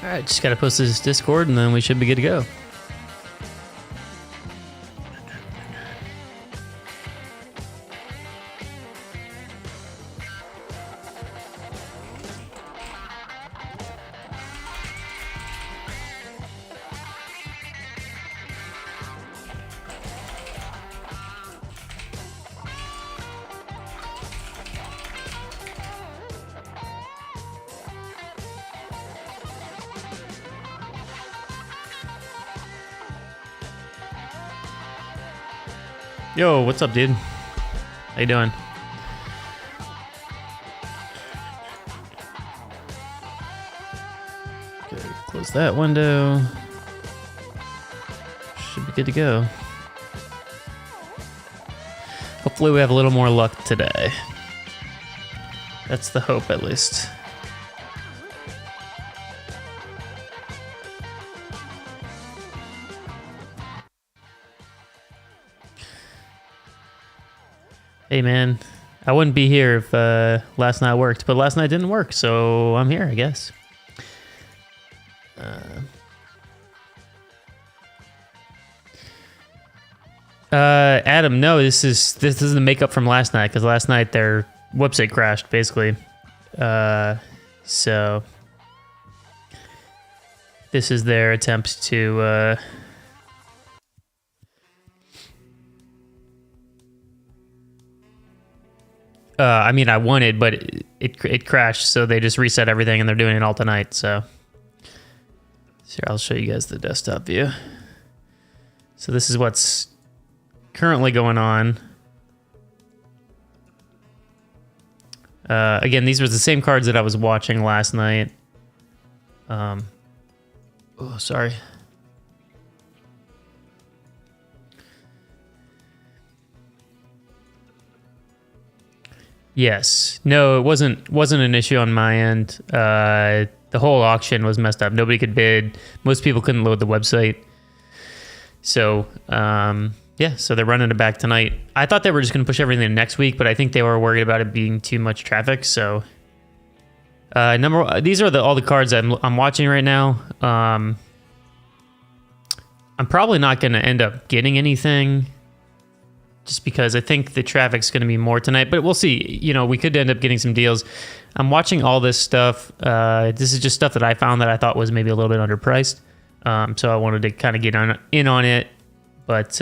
All right, just got to post this Discord and then we should be good to go. Yo, what's up, dude? How you doing? Okay, close that window. Should be good to go. Hopefully we have a little more luck today. That's the hope, at least. Hey man, I wouldn't be here if last night worked, but last night didn't work, so I'm here, I guess. Adam, no, this isn't the makeup from last night, because last night their website crashed, basically. So this is their attempt to I mean, I won it, but it crashed, so they just reset everything, and they're doing it all tonight, so here, I'll show you guys the desktop view. So this is what's currently going on. Again, these were the same cards that I was watching last night. Oh, sorry. Yes. No, it wasn't an issue on my end. The whole auction was messed up. Nobody could bid. Most people couldn't load the website. So, yeah, so they're running it back tonight. I thought they were just going to push everything next week, but I think they were worried about it being too much traffic. So, these are all the cards I'm watching right now. I'm probably not going to end up getting anything, just because I think the traffic's going to be more tonight, but we'll see. You know, we could end up getting some deals. I'm watching all this stuff. This is just stuff that I found that I thought was maybe a little bit underpriced. So I wanted to kind of get in on it. But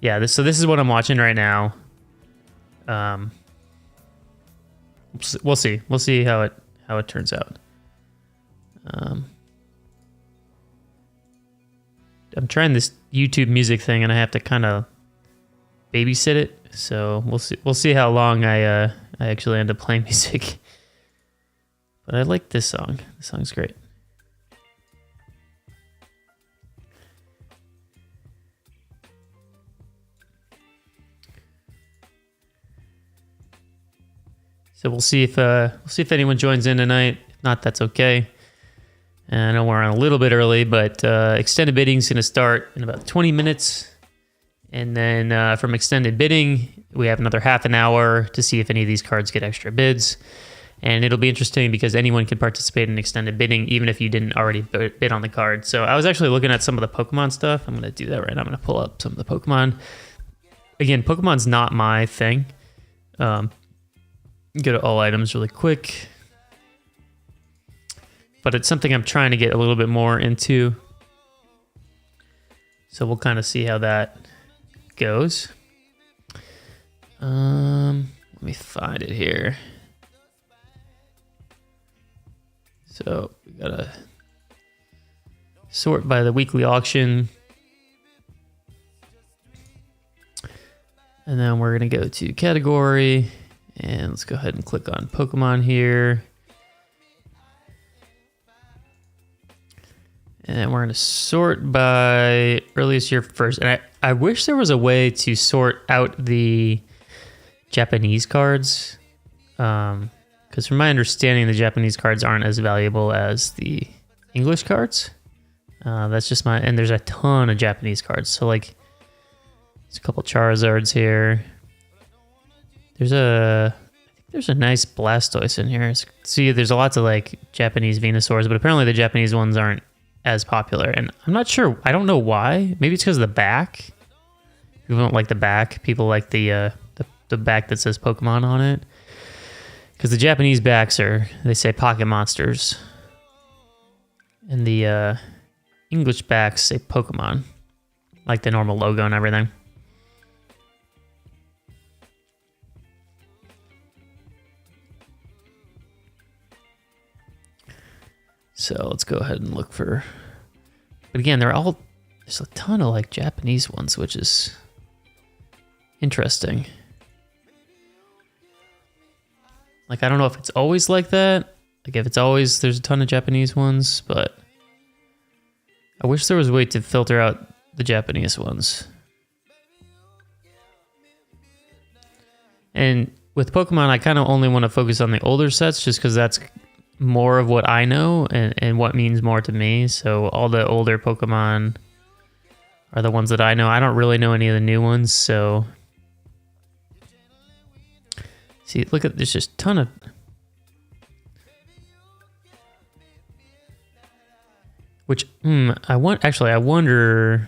yeah, so this is what I'm watching right now. We'll see. We'll see how it turns out. I'm trying this YouTube music thing, and I have to kind of babysit it. So we'll see. We'll see how long I actually end up playing music. But I like this song. This song's great. So we'll see if anyone joins in tonight. If not, that's okay. And I know we're on a little bit early, but extended bidding is going to start in about 20 minutes. And then from extended bidding, we have another half an hour to see if any of these cards get extra bids. And it'll be interesting because anyone can participate in extended bidding, even if you didn't already bid on the card. So I was actually looking at some of the Pokemon stuff. I'm going to do that right now. I'm going to pull up some of the Pokemon. Again, Pokemon's not my thing. Go to all items really quick. But it's something I'm trying to get a little bit more into. So we'll kind of see how that goes. Let me find it here. So we gotta sort by the weekly auction. And then we're gonna go to category. And let's go ahead and click on Pokemon here. And we're going to sort by earliest year first. And I wish there was a way to sort out the Japanese cards. Because from my understanding, the Japanese cards aren't as valuable as the English cards. That's just and there's a ton of Japanese cards. So like, there's a couple Charizards here. There's I think There's a nice Blastoise in here. See, there's lots of like Japanese Venusaurs, but apparently the Japanese ones aren't as popular. And I'm not sure. I don't know why. Maybe it's because of the back. People don't like the back. People like the back that says Pokemon on it. Because the Japanese backs they say Pocket Monsters. And the English backs say Pokemon. Like the normal logo and everything. So let's go ahead and look for... But again, there's a ton of like Japanese ones, which is interesting. Like, I don't know if it's always like that. Like, if it's always, there's a ton of Japanese ones, but I wish there was a way to filter out the Japanese ones. And with Pokemon, I kind of only want to focus on the older sets just because that's more of what I know and what means more to me. So all the older Pokemon are the ones that I know. I don't really know any of the new ones, so... See, look at, there's just a ton of... Which, I wonder...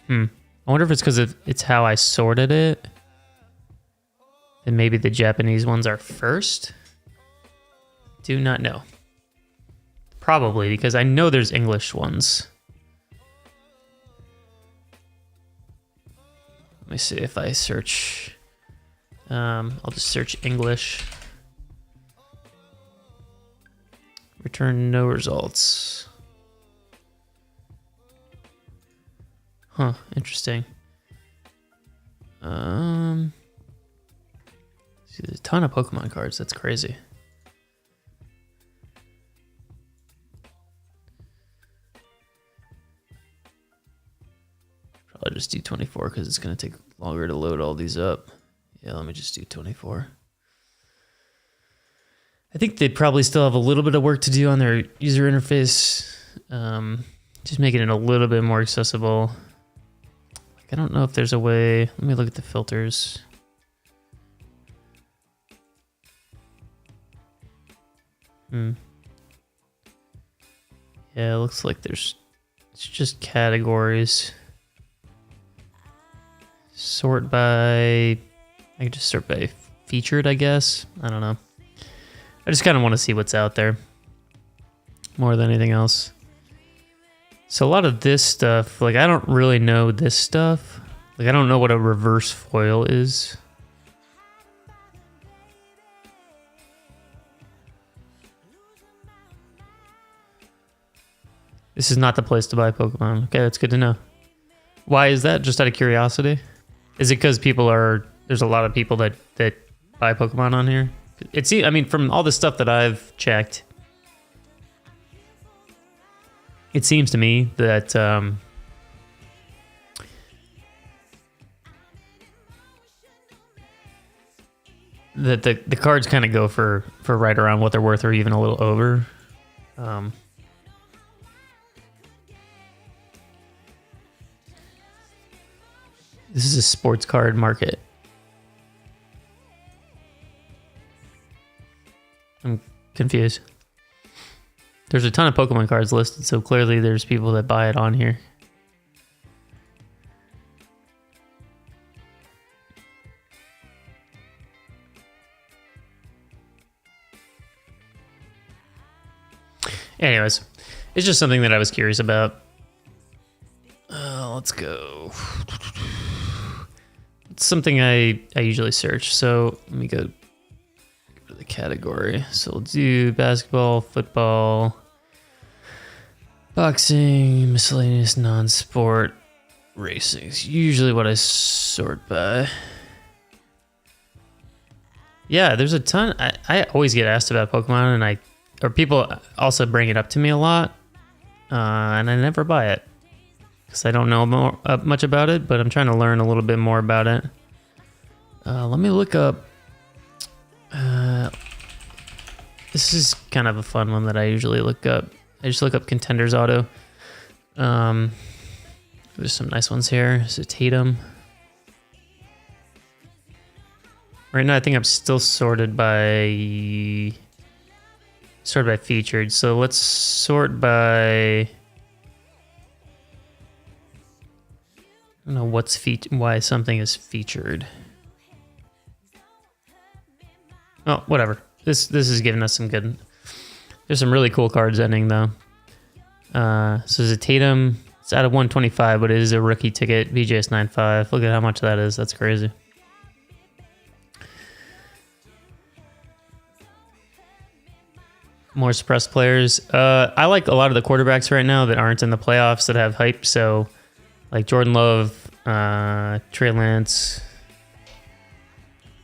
I wonder if it's because it's how I sorted it. And maybe the Japanese ones are first? Do not know. Probably, because I know there's English ones. Let me see if I search... I'll just search English. Return no results. Huh, interesting. See, there's a ton of Pokemon cards. That's crazy. Probably just do 24 because it's going to take longer to load all these up. Yeah, let me just do 24. I think they probably still have a little bit of work to do on their user interface. Just making it a little bit more accessible. Like, I don't know if there's a way... Let me look at the filters. Yeah, it looks like it's just categories. Sort by... I could just sort by featured, I guess. I don't know. I just kind of want to see what's out there more than anything else. So a lot of this stuff, like I don't really know this stuff. Like I don't know what a reverse foil is. This is not the place to buy Pokemon. Okay, that's good to know. Why is that? Just out of curiosity? Is it because there's a lot of people that buy Pokemon on here? I mean, from all the stuff that I've checked, it seems to me that that the cards kind of go for right around what they're worth or even a little over. This is a sports card market. I'm confused. There's a ton of Pokemon cards listed, so clearly there's people that buy it on here. Anyways, it's just something that I was curious about. Let's go. It's something I usually search, so let me go to the category. So we'll do basketball, football, boxing, miscellaneous non-sport, racing. It's usually what I sort by. Yeah, there's a ton. I always get asked about Pokemon, or people also bring it up to me a lot, and I never buy it because I don't know much about it, but I'm trying to learn a little bit more about it. Let me look up. This is kind of a fun one that I usually look up. I just look up Contenders Auto. There's some nice ones here. There's a Tatum. Right now, I think I'm still sorted by featured. So let's sort by. I don't know why something is featured. Oh, whatever. This is giving us some good. There's some really cool cards ending though. So there's a Tatum. It's out of 125, but it is a rookie ticket. VJS 95. Look at how much that is. That's crazy. More suppressed players. I like a lot of the quarterbacks right now that aren't in the playoffs that have hype. So, like Jordan Love, Trey Lance,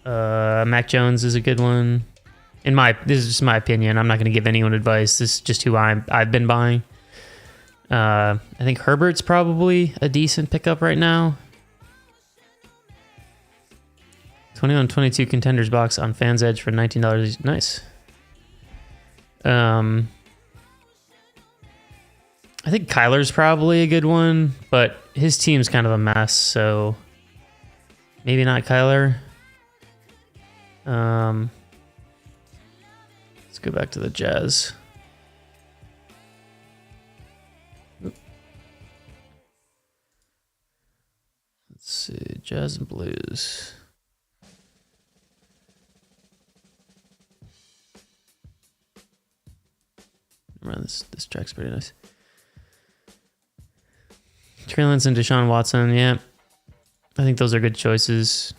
Mac Jones is a good one. This is just my opinion. I'm not going to give anyone advice. This is just who I've been buying. I think Herbert's probably a decent pickup right now. 21-22 contenders box on Fans Edge for $19. Nice. I think Kyler's probably a good one, but his team's kind of a mess, so maybe not Kyler. Let's go back to the Jazz. Let's see, Jazz and Blues. This track's pretty nice. Trey Lance and Deshaun Watson, yeah. I think those are good choices.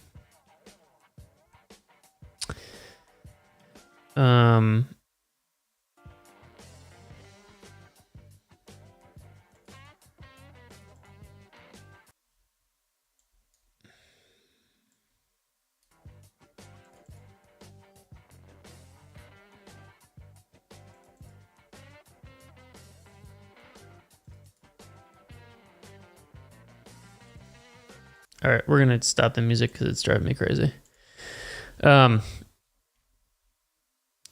All right, we're gonna stop the music because it's driving me crazy.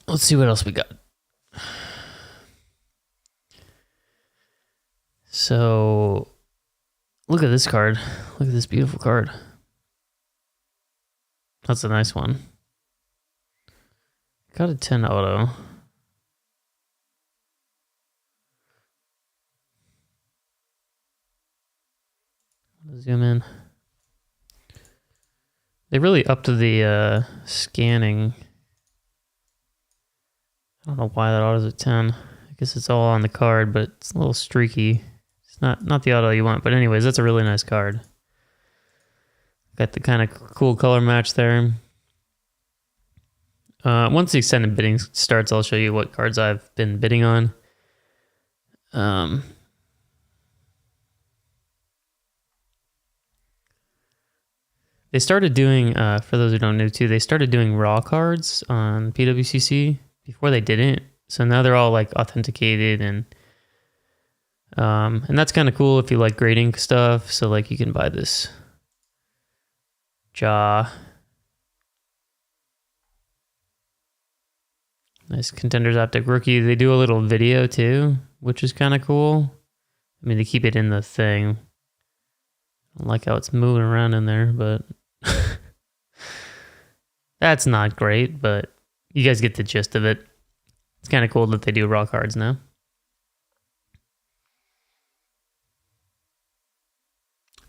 Let's see what else we got. So, look at this card. Look at this beautiful card. That's a nice one. Got a 10 auto. Zoom in. They really upped the scanning. I don't know why that auto's at 10. I guess it's all on the card, but it's a little streaky. It's not the auto you want, but anyways, that's a really nice card. Got the kind of cool color match there. Once the extended bidding starts, I'll show you what cards I've been bidding on. They started doing, for those who don't know too, they started doing raw cards on PWCC. Before they didn't, so now they're all like authenticated and that's kind of cool if you like grading stuff. So like you can buy this jaw, nice Contenders Optic rookie. They do a little video too, which is kind of cool. I mean, they keep it in the thing. I don't like how it's moving around in there, but that's not great, but you guys get the gist of it. It's kind of cool that they do raw cards now.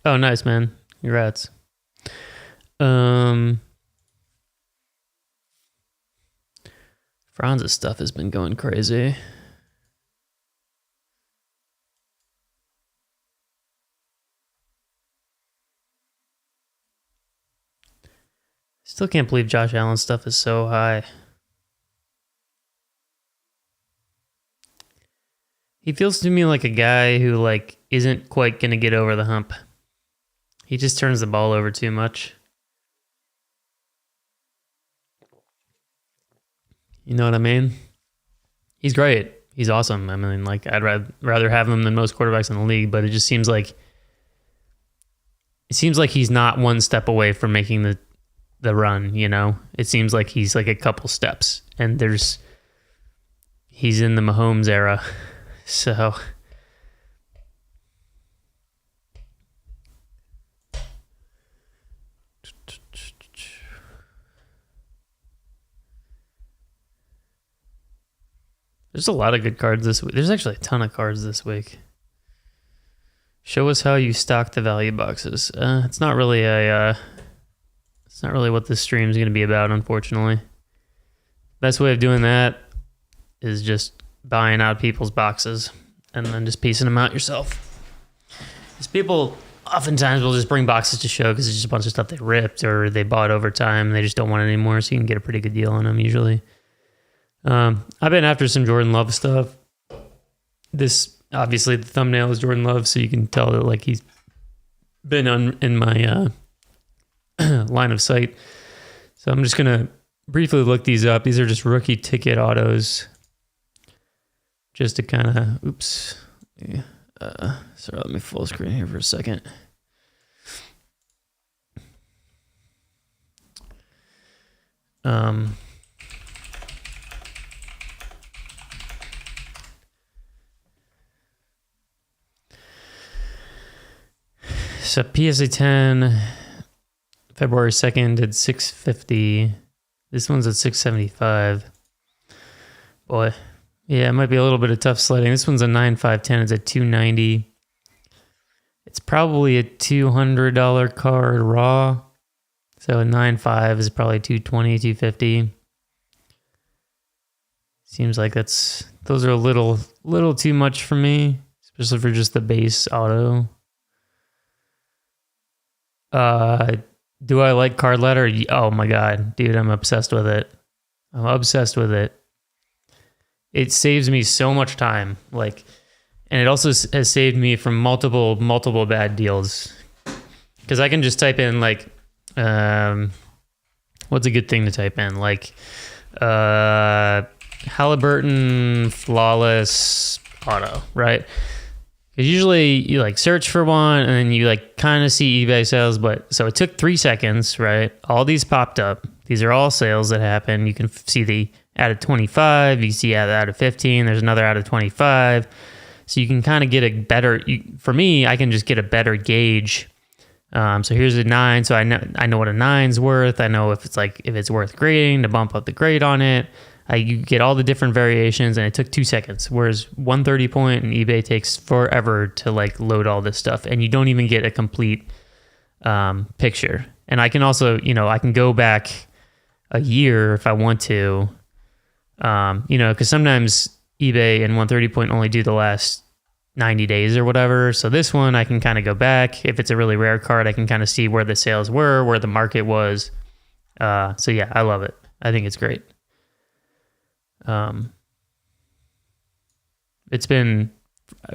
Oh, nice, man. Congrats. Franz's stuff has been going crazy. Still can't believe Josh Allen's stuff is so high. He feels to me like a guy who like isn't quite gonna get over the hump. He just turns the ball over too much. You know what I mean? He's great. He's awesome. I mean, like I'd rather have him than most quarterbacks in the league, but it just seems like he's not one step away from making the run, you know? It seems like he's like a couple steps, and he's in the Mahomes era. So There's a lot of good cards this week. There's actually a ton of cards this week. Show us how you stock the value boxes. It's not really what this stream is going to be about, unfortunately. Best way of doing that is just buying out people's boxes and then just piecing them out yourself. Because people oftentimes will just bring boxes to show because it's just a bunch of stuff they ripped or they bought over time and they just don't want it anymore, so you can get a pretty good deal on them usually. I've been after some Jordan Love stuff. This, obviously, the thumbnail is Jordan Love, so you can tell that like he's been in my line of sight. So I'm just going to briefly look these up. These are just rookie ticket autos. Just to kind of, oops. Yeah, sorry, let me full screen here for a second. So PSA 10, February 2nd did 650. This one's at 675. Boy, yeah, it might be a little bit of tough sledding. This one's a 9.510. It's at 290. It's probably a $200 card raw. So a 9.5 is probably 220, 250. Seems like those are a little too much for me, especially for just the base auto. Do I like card ladder? Oh my God, dude, I'm obsessed with it. It saves me so much time. And it also has saved me from multiple bad deals. Because I can just type in what's a good thing to type in? Halliburton flawless auto, right? Because usually you search for one and then you kind of see eBay sales, so it took 3 seconds, right? All these popped up. These are all sales that happen. You can see the out of 25, you see out of 15, there's another out of 25. So you can kind of get a better, for me, I can just get a better gauge. So here's a 9, so I know what a 9's worth. I know if it's worth grading to bump up the grade on it. You get all the different variations, and it took 2 seconds. Whereas 130 point and eBay takes forever to load all this stuff, and you don't even get a complete picture. And I can also, I can go back a year if I want to, because sometimes eBay and 130 point only do the last 90 days or whatever. So this one, I can kind of go back. If it's a really rare card, I can kind of see where the sales were, where the market was. So yeah, I love it. I think it's great. It's been,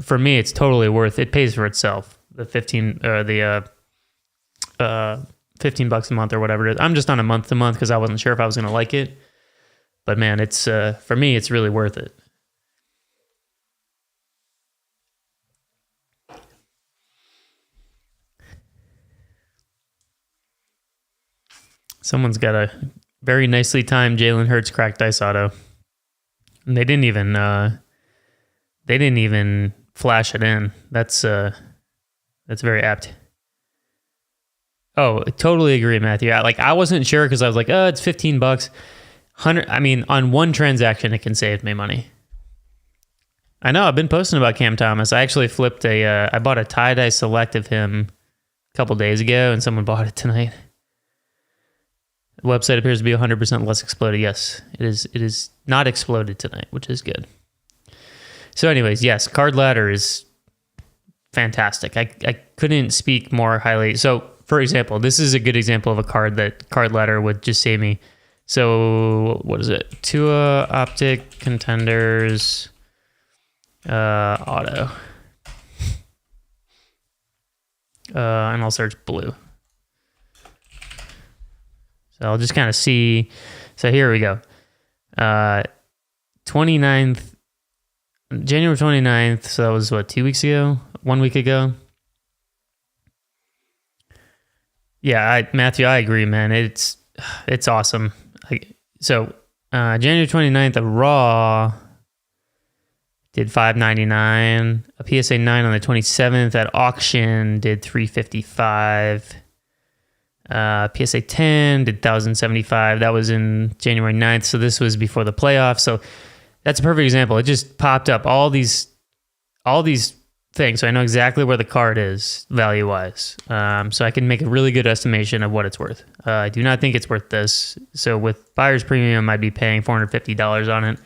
for me, it's totally worth it. It pays for itself. The $15 a month or whatever it is. I'm just on a month to month because I wasn't sure if I was going to like it. But man, it's for me, it's really worth it. Someone's got a very nicely timed Jalen Hurts cracked dice auto. And they didn't even flash it in. That's very apt. Oh, totally agree, Matthew. I wasn't sure because I was it's $15. 100. I mean, on one transaction, it can save me money. I know. I've been posting about Cam Thomas. I actually flipped I bought a tie-dye select of him a couple days ago, and someone bought it tonight. The website appears to be 100% less exploded. Yes, it is. It is not exploded tonight, which is good. So anyways, yes, card ladder is fantastic. I couldn't speak more highly. So, for example, this is a good example of a card that card ladder would just save me. So, what is it? Tua Optic Contenders Auto. And I'll search blue. So I'll just kind of see. So here we go. 29th, January 29th. So that was 2 weeks ago? 1 week ago? Yeah, Matthew, I agree, man. It's awesome. January 29th, a Raw did $599. A PSA 9 on the 27th at auction did $355. PSA 10 did $1,075. That was in January 9th. So this was before the playoffs. So That's a perfect example. It just popped up all these things, so I know exactly where the card is value-wise. So I can make a really good estimation of what it's worth. I do not think it's worth this. So with buyer's premium, I'd be paying $450 on it.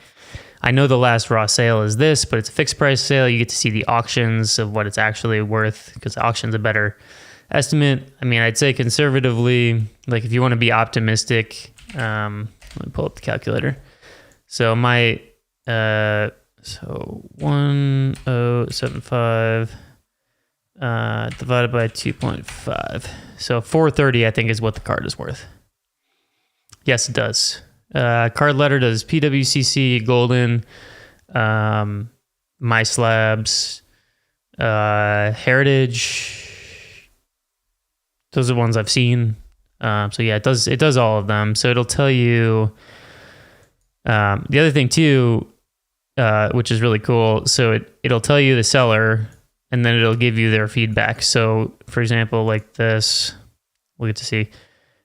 I know the last raw sale is this, but it's a fixed price sale. You get to see the auctions of what it's actually worth because the auction's a better estimate. I mean, I'd say conservatively, like if you want to be optimistic, let me pull up the calculator. So my, so 1075 divided by 2.5. So 430, I think, is what the card is worth. Yes, it does. Card letter does PWCC, Golden, My Slabs, Heritage. Those are the ones I've seen. So yeah, it does all of them. So it'll tell you. The other thing too, which is really cool. So it'll tell you the seller, and then it'll give you their feedback. So for example, like this, we'll get to see.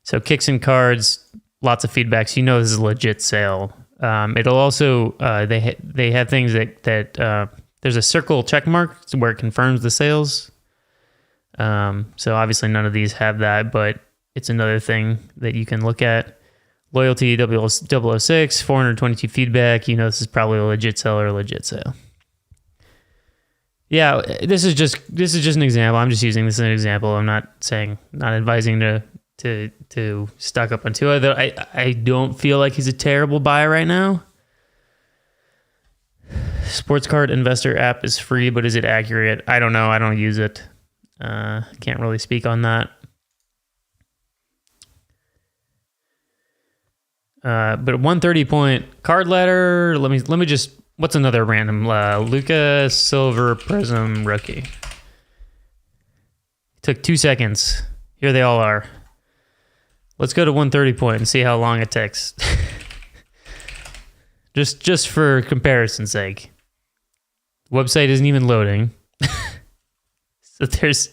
So Kicks and Cards. Lots of feedback, so you know this is a legit sale. It'll also they have things that there's a circle check mark where it confirms the sales. So obviously none of these have that, but it's another thing that you can look at. Loyalty 006, 422 feedback. You know this is probably a legit seller, a legit sale. Yeah, this is just an example. I'm just using this as an example. I'm not advising to stock up on Tua. Though I don't feel like he's a terrible buy right now. Sports card investor app is free, but is it accurate? I don't know. I don't use it. Can't really speak on that. But 130 point card ladder. Let me just. What's another random? Luca Silver Prism rookie. Took 2 seconds. Here they all are. Let's go to 130 point and see how long it takes. just for comparison's sake. The website isn't even loading. So there's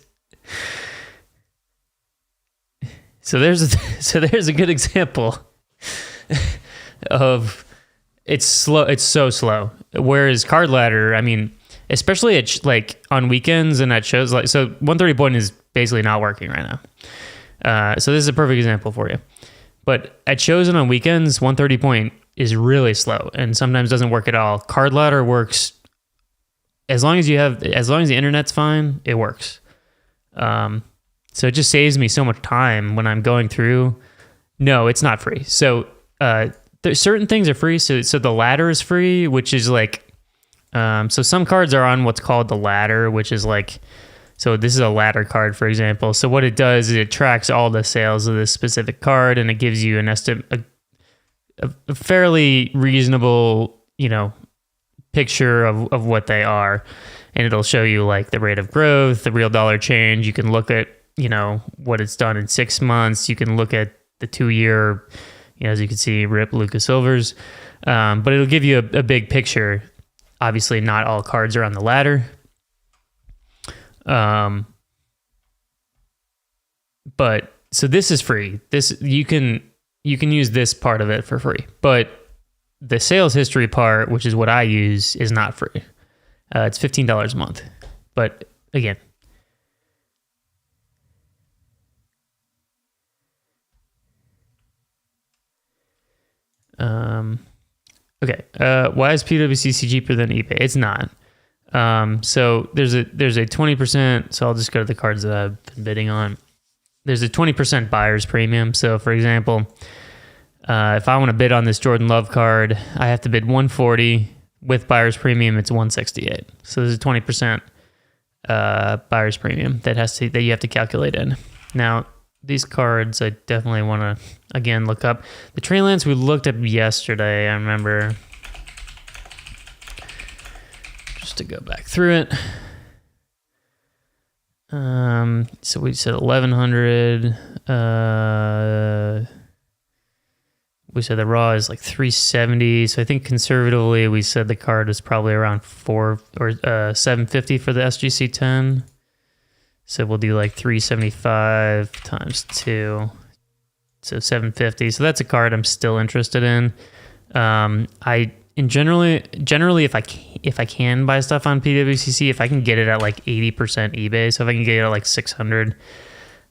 a good example of it's slow. It's so slow. Whereas Card Ladder, I mean, especially at like on weekends and at shows, like, so 130 point is basically not working right now. So this is a perfect example for you. But at shows and on weekends, 130 point is really slow and sometimes doesn't work at all. Card Ladder works as long as the internet's fine, it works. So it just saves me so much time when I'm going through. No, it's not free. So certain things are free. So the ladder is free, which is like, so some cards are on what's called the ladder, which is like, so this is a ladder card, for example. So what it does is it tracks all the sales of this specific card, and it gives you an estimate, a fairly reasonable, picture of what they are. And it'll show you like the rate of growth, the real dollar change. You can look at, what it's done in 6 months. You can look at the 2-year, as you can see, RIP Luca Silvers. But it'll give you a big picture. Obviously, not all cards are on the ladder. But so this is free. This you can use this part of it for free. But the sales history part, which is what I use, is not free. It's $15 a month. But again, okay. Why is PWCC cheaper than eBay? It's not. So there's a 20%. So I'll just go to the cards that I've been bidding on. There's a 20% buyer's premium. So for example, if I want to bid on this Jordan Love card, I have to bid 140 with buyer's premium. It's 168. So there's a 20% buyer's premium that you have to calculate in. Now these cards, I definitely want to again look up the Trey Lance we looked at yesterday. I remember. To go back through it. So we said 1100. We said the raw is like 370. So I think conservatively we said the card is probably around 4 or 750 for the SGC 10. So we'll do like 375 times 2. So 750. So that's a card I'm still interested in. generally, if I can buy stuff on PWCC, if I can get it at like 80% eBay, so if I can get it at like 600,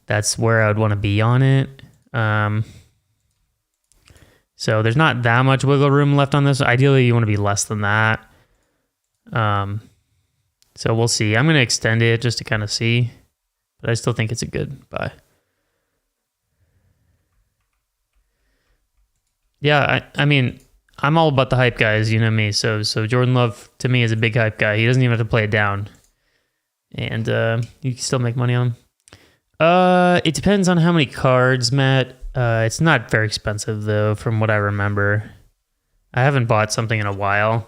that's where I would want to be on it. So there's not that much wiggle room left on this. Ideally, you want to be less than that. So we'll see. I'm going to extend it just to kind of see, but I still think it's a good buy. Yeah, I mean, I'm all about the hype guys, you know me. So Jordan Love to me is a big hype guy. He doesn't even have to play it down, and you can still make money on him. It depends on how many cards, Matt. It's not very expensive though, from what I remember. I haven't bought something in a while.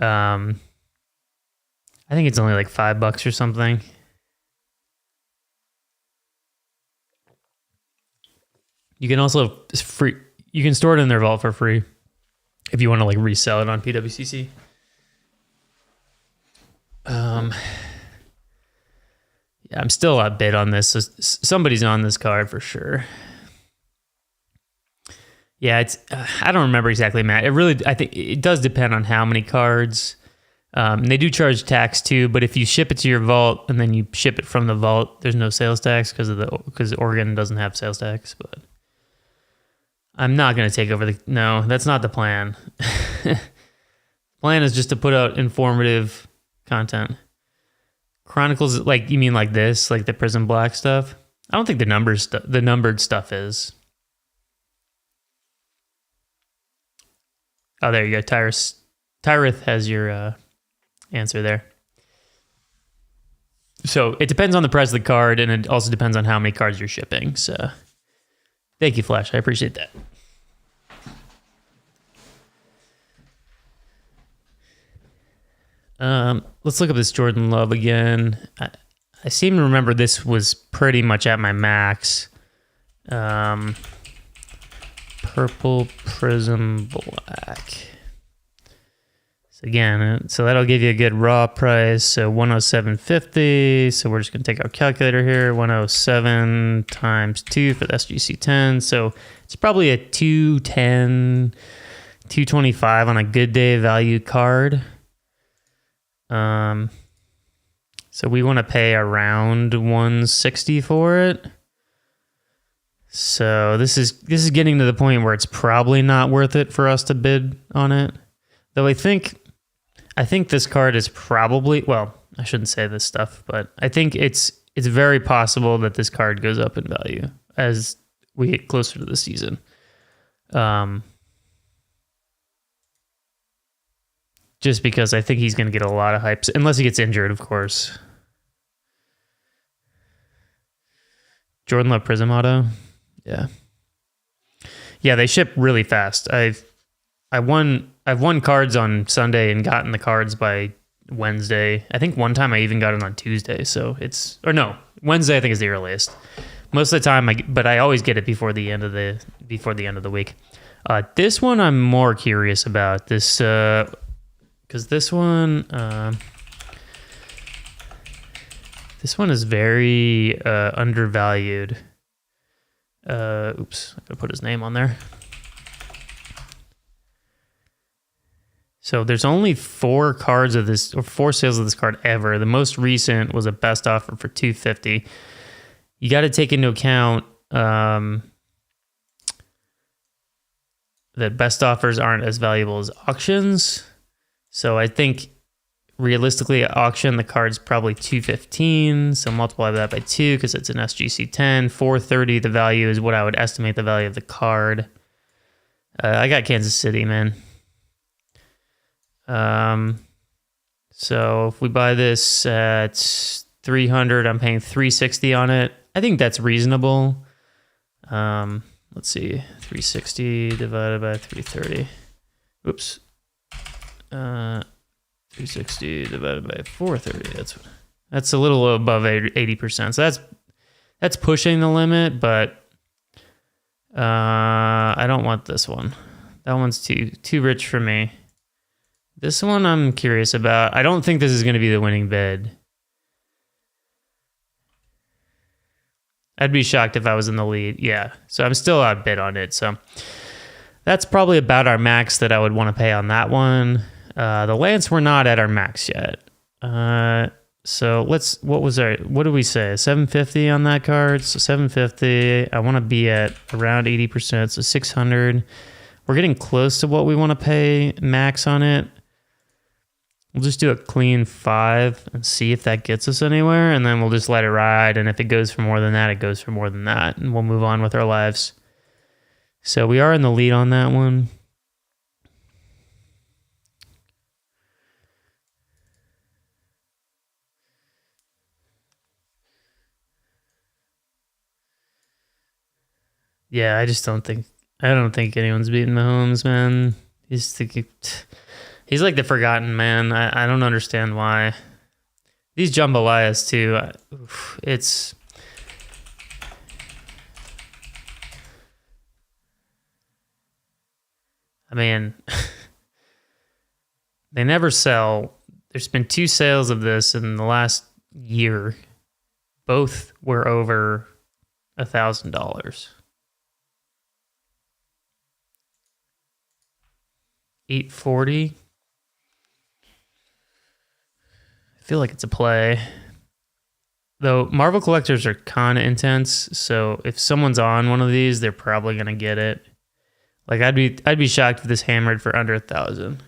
I think it's only like $5 or something. You can also you can store it in their vault for free if you want to like resell it on PWCC. Yeah, I'm still outbid on this. So somebody's on this card for sure. Yeah, it's I don't remember exactly, Matt. I think it does depend on how many cards. They do charge tax too, but if you ship it to your vault and then you ship it from the vault, there's no sales tax because Oregon doesn't have sales tax. But I'm not going to take over no, that's not the plan. Plan is just to put out informative content. Chronicles, like you mean like this, like the Prism Black stuff? I don't think the numbered stuff is. Oh, there you go. Tyrith has your answer there. So it depends on the price of the card, and it also depends on how many cards you're shipping. So thank you, Flash. I appreciate that. Let's look up this Jordan Love again. I seem to remember this was pretty much at my max. Purple Prism Black. So again, so that'll give you a good raw price. So 107.50. So we're just gonna take our calculator here. 107 times 2 for the SGC 10. So it's probably a 210, 225 on a good day value card. So we want to pay around 160 for it. So this is getting to the point where it's probably not worth it for us to bid on it. Though I think this card is probably, well, I shouldn't say this stuff, but I think it's very possible that this card goes up in value as we get closer to the season. Just because I think he's going to get a lot of hype, unless he gets injured, of course. Jordan Love Prism Auto. Yeah, they ship really fast. I've won cards on Sunday and gotten the cards by Wednesday. I think one time I even got it on Tuesday. So Wednesday I think is the earliest. Most of the time, but I always get it before the end of the week. This one I'm more curious about. This because this one is very undervalued. Oops, I gotta put his name on there. So there's only 4 cards of this, or 4 sales of this card ever. The most recent was a best offer for $250. You got to take into account that best offers aren't as valuable as auctions. So I think realistically at auction, the card's probably $215. So multiply that by 2 because it's an SGC 10. $430, the value is what I would estimate the value of the card. I got Kansas City, man. So if we buy this at $300, I'm paying $360 on it. I think that's reasonable. Let's see, 360 divided by 330. Oops. 360 divided by 430. That's a little above 80%. So that's pushing the limit, but I don't want this one. That one's too rich for me. This one I'm curious about. I don't think this is going to be the winning bid. I'd be shocked if I was in the lead. Yeah, so I'm still outbid on it. So that's probably about our max that I would want to pay on that one. The Lance, we're not at our max yet. So what did we say? 750 on that card. So 750. I want to be at around 80%. So 600. We're getting close to what we want to pay max on it. We'll just do a clean 5 and see if that gets us anywhere. And then we'll just let it ride. And if it goes for more than that, it goes for more than that. And we'll move on with our lives. So we are in the lead on that one. Yeah, I don't think anyone's beating Mahomes, man. He's like the forgotten man. I don't understand why. These jambalayas too. I mean, they never sell. There's been 2 sales of this in the last year. Both were over $1,000. $840. I feel like it's a play. Though Marvel collectors are kind of intense, so if someone's on one of these, they're probably gonna get it. Like I'd be shocked if this hammered for under 1,000.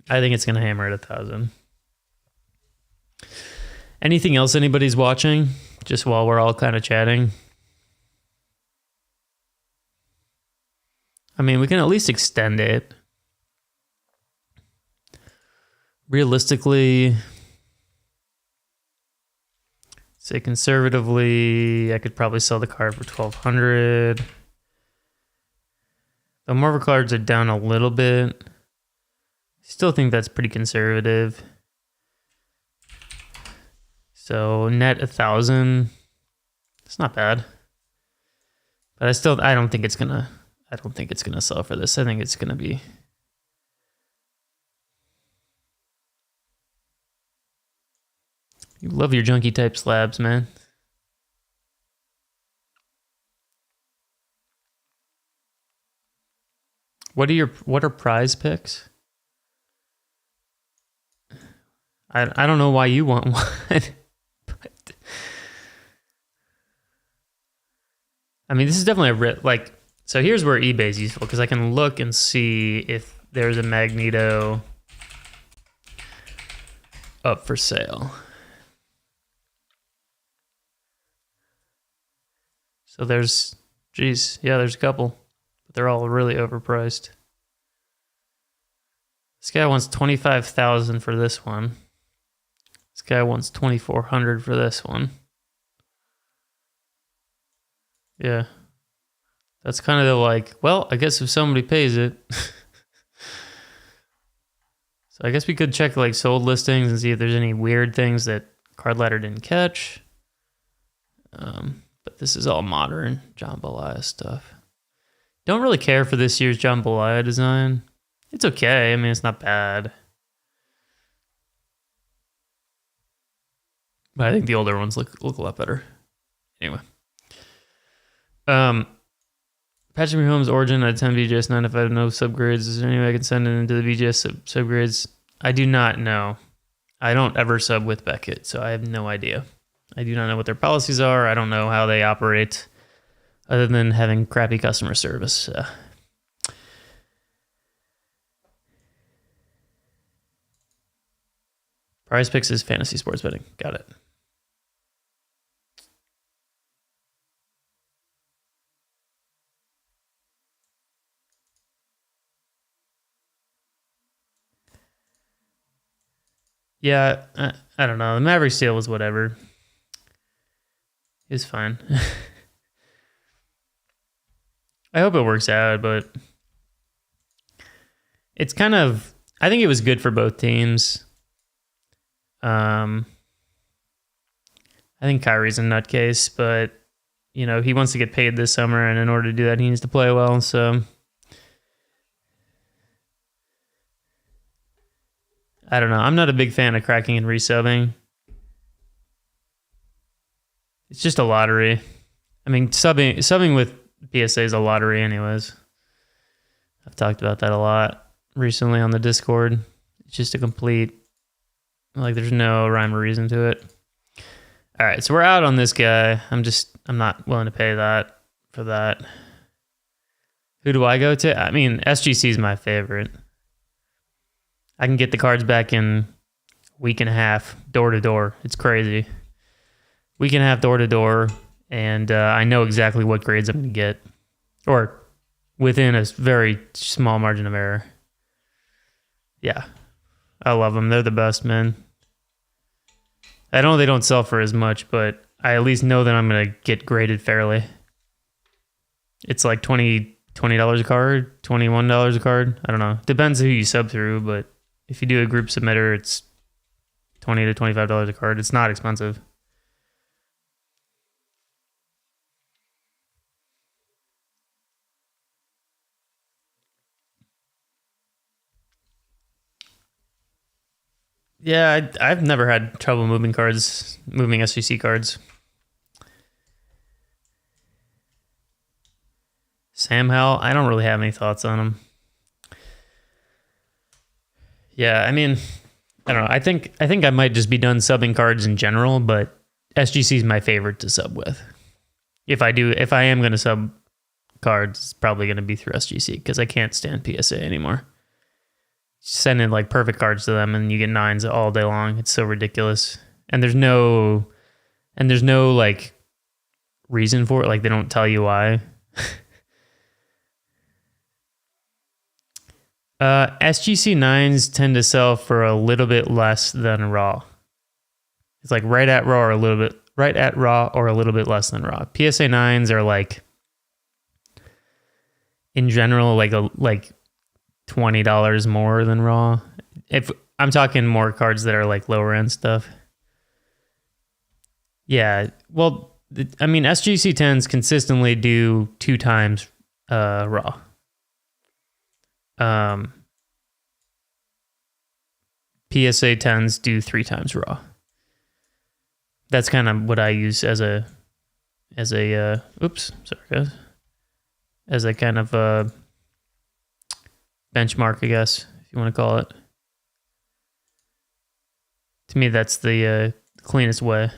I think it's gonna hammer at 1,000. Anything else anybody's watching? Just while we're all kind of chatting. I mean, we can at least extend it. Realistically, say conservatively, I could probably sell the card for $1,200. The Marvel cards are down a little bit. Still think that's pretty conservative. So net 1,000. It's not bad. But I don't think it's gonna sell for this. I think it's gonna be. You love your junky type slabs, man. What are prize picks? I don't know why you want one. But I mean, this is definitely so here's where eBay is useful because I can look and see if there's a Magneto up for sale. So there's a couple, but they're all really overpriced. This guy wants $25,000 for this one. This guy wants $2,400 for this one. Yeah. That's kind of well, I guess if somebody pays it. So I guess we could check sold listings and see if there's any weird things that Card Ladder didn't catch. But this is all modern jambalaya stuff. Don't really care for this year's jambalaya design. It's okay. I mean, it's not bad. But I think the older ones look a lot better. Anyway. Patrick Mahomes' origin at 10 VGS 9 if I have no subgrades. Is there any way I can send it into the VGS subgrades? I do not know. I don't ever sub with Beckett, so I have no idea. I do not know what their policies are. I don't know how they operate other than having crappy customer service. Prize Picks is fantasy sports betting. Got it. Yeah, I don't know. The Maverick sale was whatever. It was fine. I hope it works out, but it's kind of... I think it was good for both teams. I think Kyrie's a nutcase, but, he wants to get paid this summer, and in order to do that, he needs to play well, so... I don't know. I'm not a big fan of cracking and resubbing. It's just a lottery. I mean, subbing with PSA is a lottery anyways. I've talked about that a lot recently on the Discord. It's just a complete, like, there's no rhyme or reason to it. All right, so we're out on this guy. I'm not willing to pay that for that. Who do I go to? I mean, SGC is my favorite. I can get the cards back in a week and a half, door to door. It's crazy. Week and a half, door to door, and I know exactly what grades I'm going to get, or within a very small margin of error. Yeah, I love them. They're the best, man. I know they don't sell for as much, but I at least know that I'm going to get graded fairly. It's like $20 a card, $21 a card. I don't know. Depends who you sub through, but if you do a group submitter, it's $20 to $25 a card. It's not expensive. Yeah, I've never had trouble moving SGC cards. Sam Howell, I don't really have any thoughts on him. Yeah, I mean, I don't know. I think I might just be done subbing cards in general, but SGC is my favorite to sub with. If I am going to sub cards, it's probably going to be through SGC because I can't stand PSA anymore. Send in like perfect cards to them and you get 9s all day long. It's so ridiculous. And there's no like reason for it. Like they don't tell you why. SGC 9s tend to sell for a little bit less than raw. It's like right at raw or a little bit less than raw. PSA 9s are like in general like $20 more than raw. If I'm talking more cards that are like lower end stuff. Yeah, well, I mean, SGC 10s consistently do 2 times raw. PSA 10s do 3 times raw. That's kind of what I use as a oops, sorry guys. As a kind of benchmark, I guess, if you want to call it. To me, that's the cleanest way.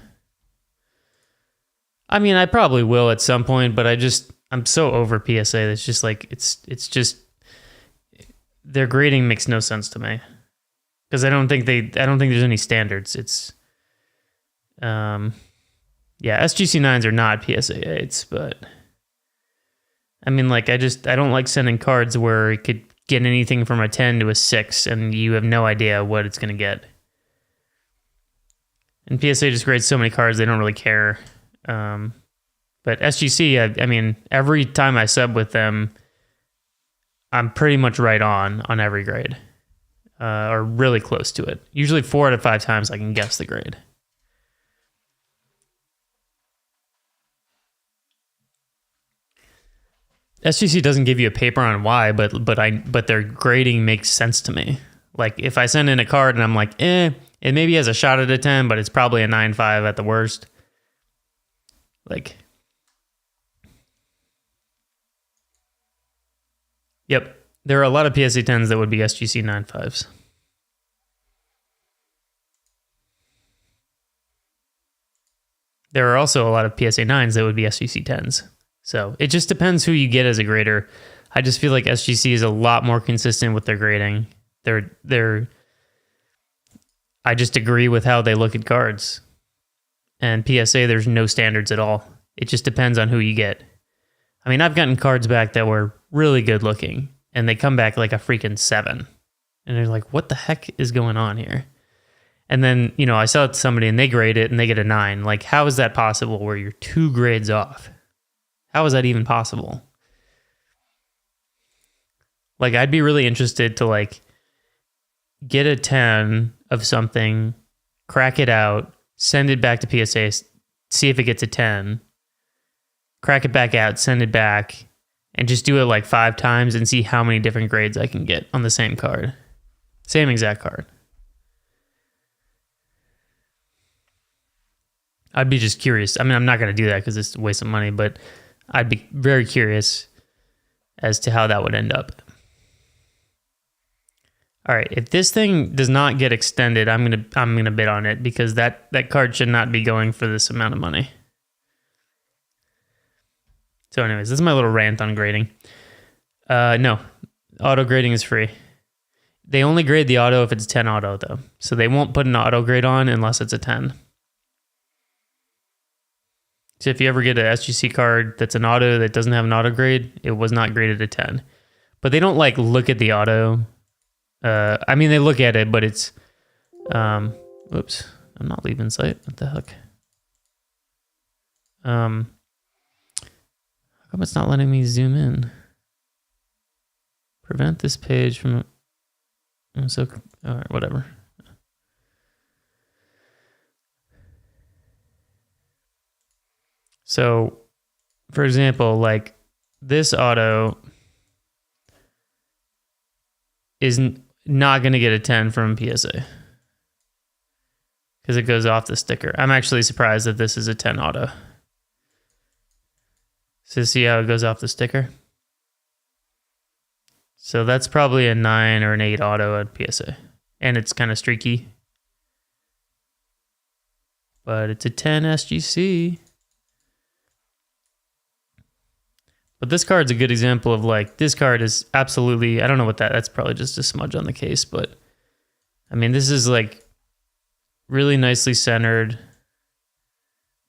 I mean, I probably will at some point, but I'm so over PSA. It's just like it's just their grading makes no sense to me because I don't think there's any standards. It's yeah, SGC 9s are not PSA 8s, but I mean, like I don't like sending cards where it could get anything from a 10 to a 6 and you have no idea what it's going to get. And PSA just grades so many cards, they don't really care. But SGC, I mean, every time I sub with them, I'm pretty much right on every grade, or really close to it. Usually 4 out of 5 times I can guess the grade. SGC doesn't give you a paper on why, but their grading makes sense to me. Like if I send in a card and I'm like, it maybe has a shot at a 10, but it's probably a 9.5 at the worst. Like, yep, there are a lot of PSA 10s that would be SGC 9.5s. There are also a lot of PSA 9s that would be SGC 10s. So it just depends who you get as a grader. I just feel like SGC is a lot more consistent with their grading. I just agree with how they look at cards. And PSA, there's no standards at all. It just depends on who you get. I mean, I've gotten cards back that were really good looking, and they come back like a freaking 7. And they're like, what the heck is going on here? And then, I sell it to somebody and they grade it and they get a 9. Like, how is that possible where you're 2 grades off? How is that even possible? Like, I'd be really interested to like get a 10 of something, crack it out, send it back to PSA, see if it gets a 10, crack it back out, send it back, and just do it like 5 times and see how many different grades I can get on the same card. Same exact card. I'd be just curious. I mean, I'm not going to do that because it's a waste of money, but I'd be very curious as to how that would end up. All right, if this thing does not get extended, I'm gonna bid on it because that card should not be going for this amount of money. So anyways, this is my little rant on grading. No, auto grading is free. They only grade the auto if it's 10 auto though. So they won't put an auto grade on unless it's a 10. So if you ever get a SGC card that's an auto that doesn't have an auto grade, it was not graded a 10. But they don't like look at the auto. I mean, they look at it, but it's, oops, I'm not leaving site. What the heck? How come it's not letting me zoom in? Prevent this page from, all right, whatever. So, for example, like this auto is not going to get a 10 from PSA because it goes off the sticker. I'm actually surprised that this is a 10 auto. So see how it goes off the sticker? So that's probably a 9 or an 8 auto at PSA. And it's kind of streaky. But it's a 10 SGC. But this card's a good example of like, this card is absolutely, I don't know what that's probably just a smudge on the case, but I mean, this is like really nicely centered.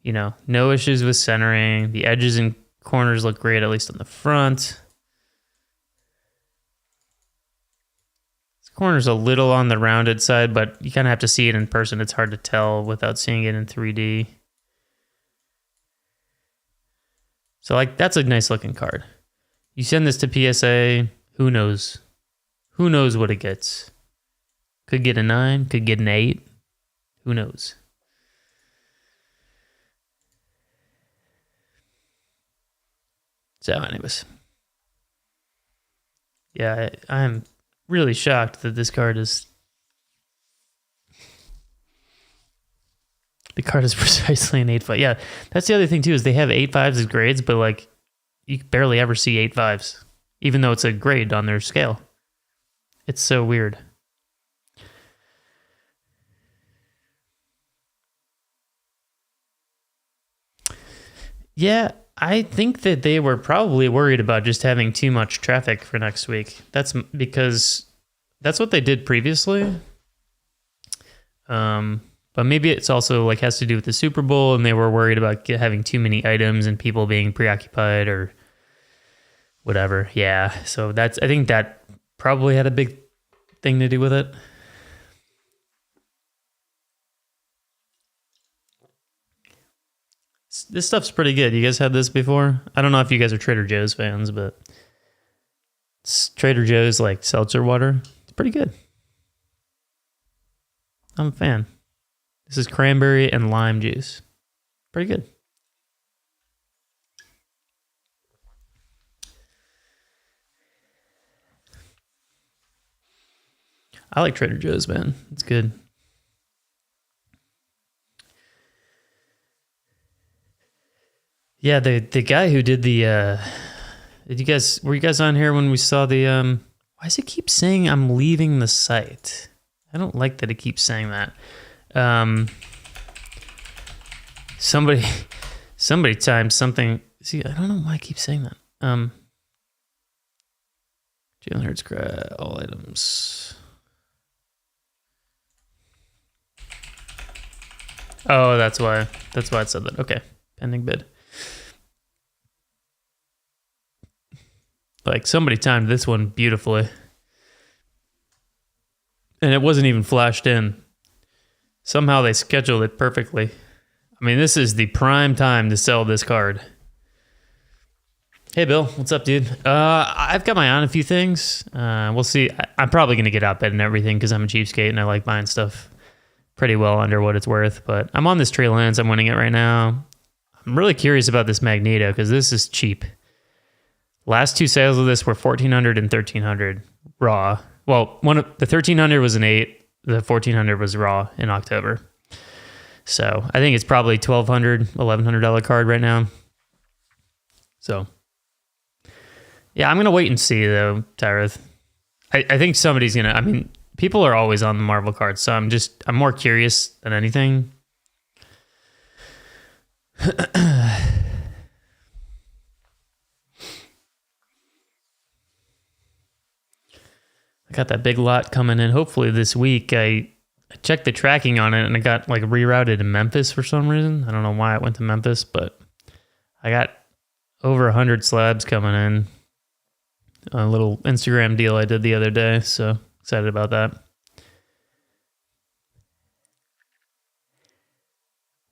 You know, no issues with centering. The edges and corners look great, at least on the front. This corner's a little on the rounded side, but you kind of have to see it in person. It's hard to tell without seeing it in 3D. So like that's a nice looking card. You send this to PSA, who knows? Who knows what it gets? Could get a 9, could get an 8. Who knows? So anyways. Yeah, I'm really shocked that this card is... The card is precisely an 8.5. Yeah, that's the other thing too, is they have 8.5s as grades, but like you barely ever see 8.5s, even though it's a grade on their scale. It's so weird. Yeah, I think that they were probably worried about just having too much traffic for next week. That's because that's what they did previously. But maybe it's also like has to do with the Super Bowl, and they were worried about having too many items and people being preoccupied or whatever. Yeah, so I think that probably had a big thing to do with it. This stuff's pretty good. You guys had this before? I don't know if you guys are Trader Joe's fans, but it's Trader Joe's like seltzer water. It's pretty good. I'm a fan. This is cranberry and lime juice. Pretty good. I like Trader Joe's, man. It's good. Yeah, the guy who did the were you guys on here when we saw the why does it keep saying I'm leaving the site? I don't like that it keeps saying that. Somebody timed something. See, I don't know why I keep saying that. Jalen Hurts, all items. Oh, that's why it said that. Okay, pending bid. Like somebody timed this one beautifully, and it wasn't even flashed in. Somehow they scheduled it perfectly. I mean, this is the prime time to sell this card. Hey, Bill. What's up, dude? I've got my eye on a few things. We'll see. I'm probably going to get outbid and everything because I'm a cheapskate and I like buying stuff pretty well under what it's worth. But I'm on this Trey Lance. I'm winning it right now. I'm really curious about this Magneto because this is cheap. Last two sales of this were $1,400 and $1,300 raw. Well, the $1,300 was an 8. The $1,400 was raw in October. So I think it's probably $1,200, $1,100 card right now. So, yeah, I'm going to wait and see, though, Tyreth. I think somebody's going to... I mean, people are always on the Marvel cards, so I'm more curious than anything. I got that big lot coming in hopefully this week. I checked the tracking on it and it got like rerouted to Memphis for some reason. I don't know why it went to Memphis, but I got over 100 slabs coming in. A little Instagram deal I did the other day, so excited about that.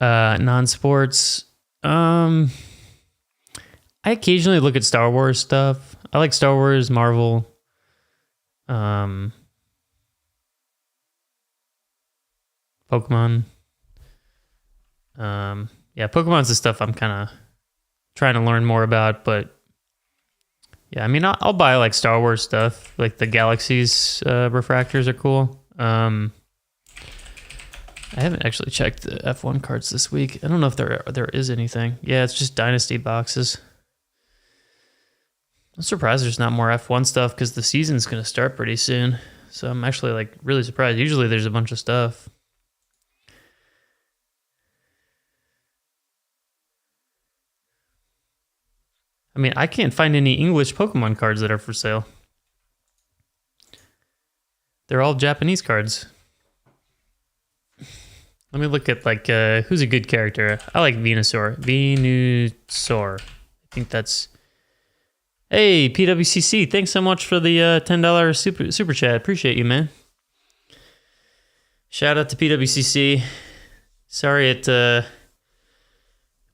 Non-sports. I occasionally look at Star Wars stuff. I like Star Wars, Marvel. Pokemon. Yeah, Pokemon's the stuff I'm kind of trying to learn more about, but yeah, I mean, I'll buy like Star Wars stuff, like the Galaxies refractors are cool. I haven't actually checked the F1 cards this week. I don't know if there is anything. Yeah, it's just Dynasty boxes. I'm surprised there's not more F1 stuff because the season's going to start pretty soon. So I'm actually like really surprised. Usually there's a bunch of stuff. I mean, I can't find any English Pokemon cards that are for sale. They're all Japanese cards. Let me look at like who's a good character. I like Venusaur. Venusaur. I think that's... Hey, PWCC, thanks so much for the $10 super chat. Appreciate you, man. Shout out to PWCC. Sorry it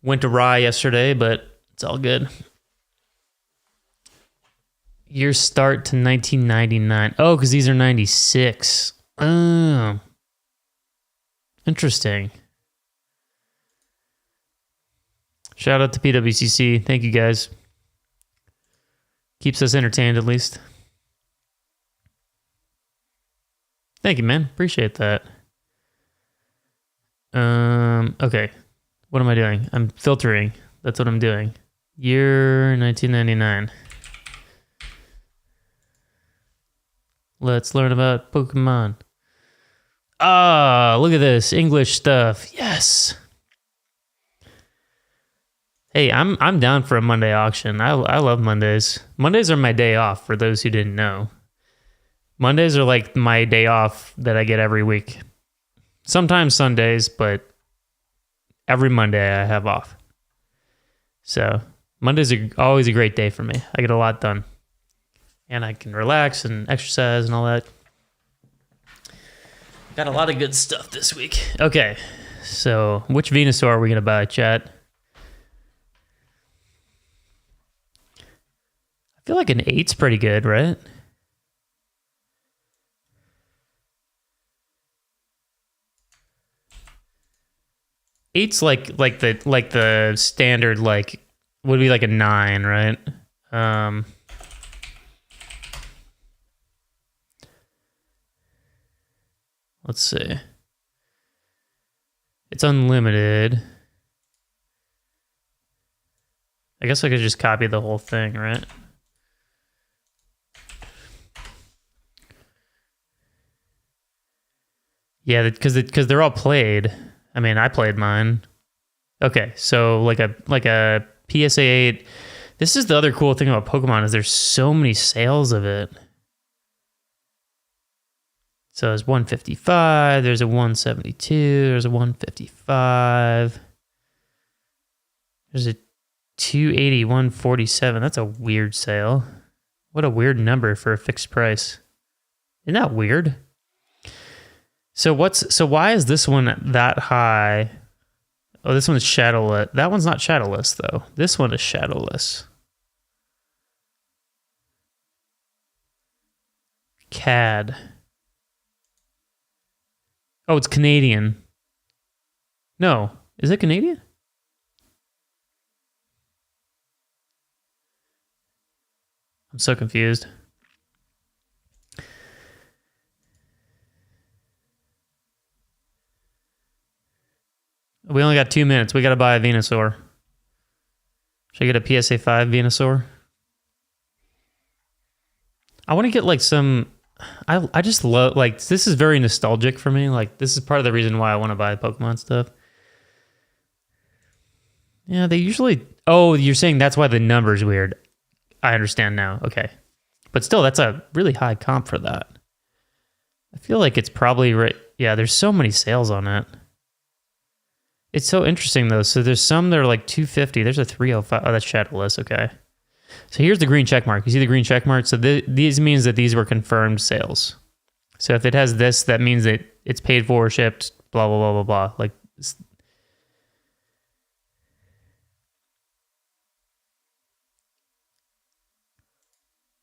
went awry yesterday, but it's all good. Year start to 1999. Oh, because these are 96. Oh. Interesting. Shout out to PWCC. Thank you, guys. Keeps us entertained, at least. Thank you, man. Appreciate that. Okay. What am I doing? I'm filtering. That's what I'm doing. Year 1999. Let's learn about Pokemon. Ah, look at this. English stuff. Yes. Hey, I'm down for a Monday auction. I love Mondays. Mondays are my day off, for those who didn't know. Mondays are like my day off that I get every week. Sometimes Sundays, but every Monday I have off. So Mondays are always a great day for me. I get a lot done. And I can relax and exercise and all that. Got a lot of good stuff this week. Okay, so which Venusaur are we going to buy, chat? I feel like an 8's pretty good, right? Eight's like the standard, like would be like a 9, right? Let's see. It's unlimited. I guess I could just copy the whole thing, right? Yeah, because they're all played. I mean, I played mine. Okay, so like a PSA 8. This is the other cool thing about Pokemon is there's so many sales of it. So there's 155, there's a 172, there's a 155. There's a 280, 147. That's a weird sale. What a weird number for a fixed price. Isn't that weird? So why is this one that high? Oh, this one is shadowless. That one's not shadowless though. This one is shadowless. CAD. Oh, it's Canadian. No, is it Canadian? I'm so confused. We only got 2 minutes. We got to buy a Venusaur. Should I get a PSA 5 Venusaur? I want to get like some... I just love... Like, this is very nostalgic for me. Like, this is part of the reason why I want to buy Pokemon stuff. Yeah, they usually... Oh, you're saying that's why the number's weird. I understand now. Okay. But still, that's a really high comp for that. I feel like it's probably right. Yeah, there's so many sales on it. It's so interesting, though. So there's some that are like 250. There's a 305. Oh, that's shadowless. Okay. So here's the green check mark. You see the green check mark? So these means that these were confirmed sales. So if it has this, that means that it's paid for, shipped, blah, blah, blah, blah, blah. Like...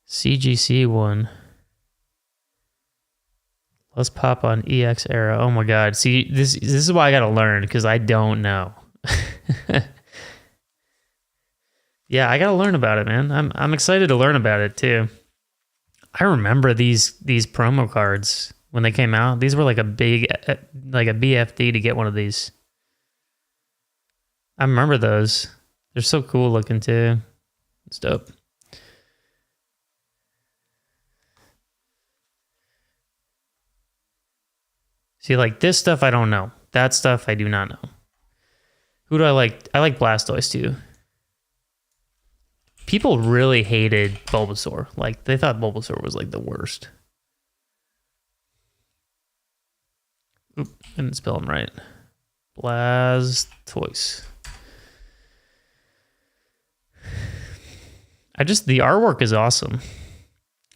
CGC one. Let's pop on EX era. Oh my god. See, this is why I gotta learn, because I don't know. Yeah, I gotta learn about it, man. I'm excited to learn about it too. I remember these promo cards when they came out. These were like a big, like a BFD to get one of these. I remember those. They're so cool looking too. It's dope. See, like this stuff I don't know. That stuff I do not know. Who do I like? I like Blastoise too. People really hated Bulbasaur. Like, they thought Bulbasaur was like the worst. Oop, I didn't spell him right. Blastoise. The artwork is awesome.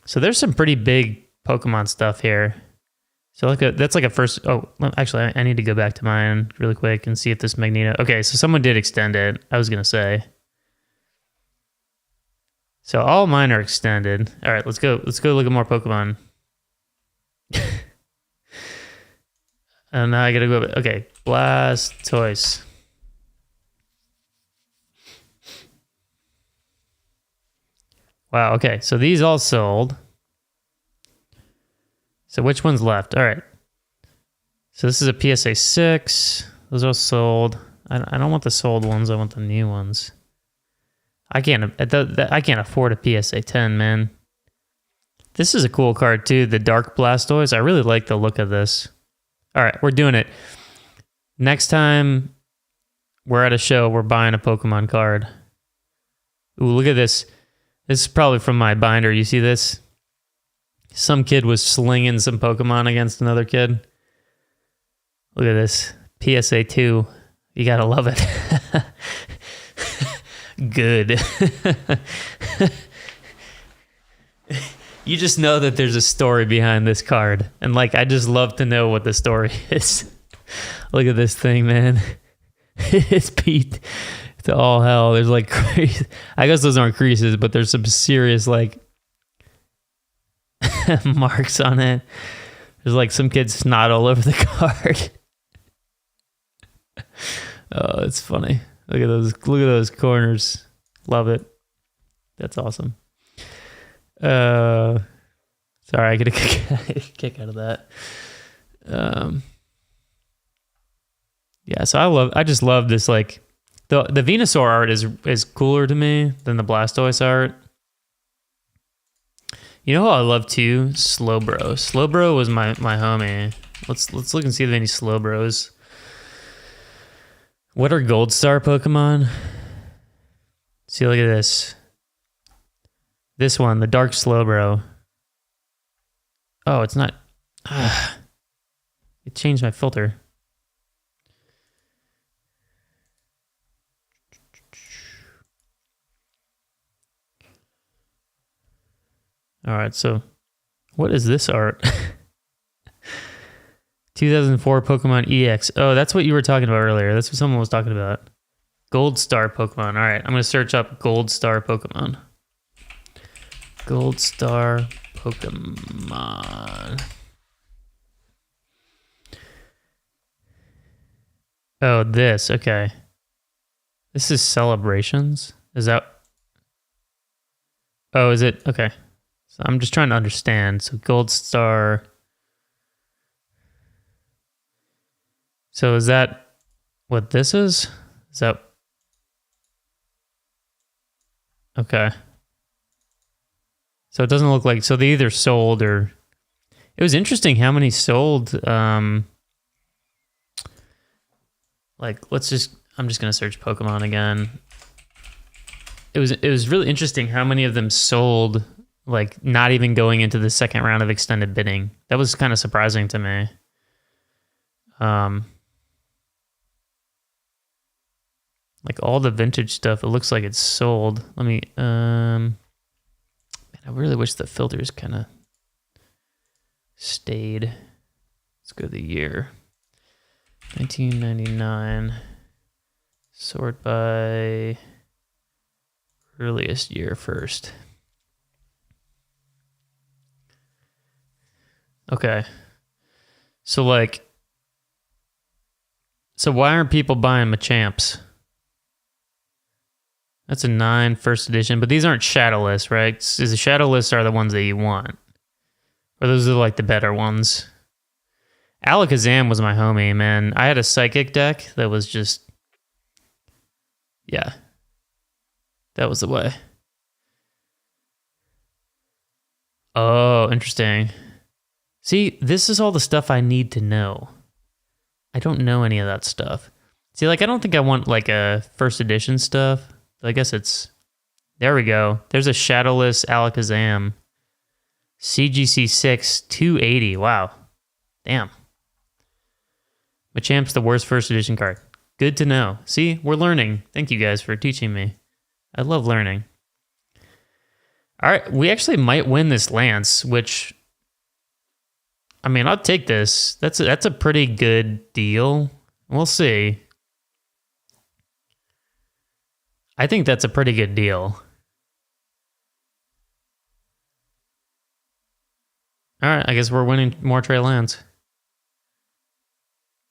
So there's some pretty big Pokemon stuff here. So that's like a first... Oh, actually, I need to go back to mine really quick and see if this Magneto... Okay, so someone did extend it, I was going to say. So all mine are extended. All right, let's go look at more Pokemon. And now I got to go... Okay, Blastoise. Wow, okay, so these all sold. So which one's left? All right. So this is a PSA 6. Those are sold. I don't want the sold ones. I want the new ones. I can't afford a PSA 10, man. This is a cool card too. The Dark Blastoise. I really like the look of this. All right, we're doing it. Next time we're at a show, we're buying a Pokemon card. Ooh, look at this. This is probably from my binder. You see this? Some kid was slinging some Pokemon against another kid. Look at this. PSA 2. You gotta love it. Good. You just know that there's a story behind this card. And like, I just love to know what the story is. Look at this thing, man. It's beat to all hell. There's like, I guess those aren't creases, but there's some serious like marks on it. There's like some kid's snot all over the card. Oh, it's funny. Look at those corners. Love it. That's awesome. Sorry, I get a kick out of that. Yeah, so I just love this, like the Venusaur art is cooler to me than the Blastoise art. You know who I love too? Slowbro. Slowbro was my homie. Let's look and see if any Slowbros. What are Gold Star Pokemon? See, look at this. This one, the Dark Slowbro. Oh, it's not. It changed my filter. All right, so what is this art? 2004 Pokemon EX. Oh, that's what you were talking about earlier. That's what someone was talking about. Gold Star Pokemon. All right, I'm going to search up Gold Star Pokemon. Gold Star Pokemon. Oh, this. Okay. This is Celebrations. Is that... Oh, is it? Okay. So I'm just trying to understand. So Gold Star... So is that what this is? Is that... Okay. So it doesn't look like, so they either sold or, it was interesting how many sold. Like, I'm just going to search Pokemon again. It was really interesting how many of them sold, like, not even going into the second round of extended bidding. That was kind of surprising to me. Like, all the vintage stuff, it looks like it's sold. Let me, man, I really wish the filters kind of stayed. Let's go to the year. 1999. Sort by earliest year first. Okay. So like, so why aren't people buying Machamps? That's a 9 first edition, but these aren't shadowless, right? Is the shadowless are the ones that you want? Or those are like the better ones? Alakazam was my homie, man. I had a psychic deck that was just, yeah, that was the way. Oh, interesting. See, this is all the stuff I need to know. I don't know any of that stuff. See, like, I don't think I want, like, a first edition stuff. I guess it's... There we go. There's a shadowless Alakazam. CGC 6, 280. Wow. Damn. Machamp's the worst first edition card. Good to know. See, we're learning. Thank you guys for teaching me. I love learning. All right, we actually might win this Lance, which... I mean, I'll take this. That's a pretty good deal. We'll see. I think that's a pretty good deal. All right, I guess we're winning more Trey Lance.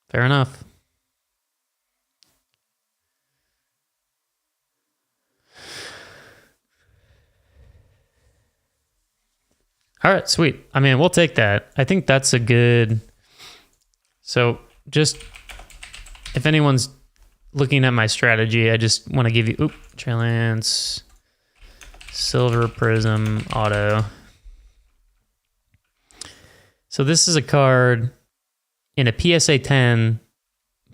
Fair enough. All right, sweet. I mean, we'll take that. I think that's a good... So, just... If anyone's looking at my strategy, I just want to give you... Trey Lance... Silver Prism Auto. So this is a card in a PSA 10.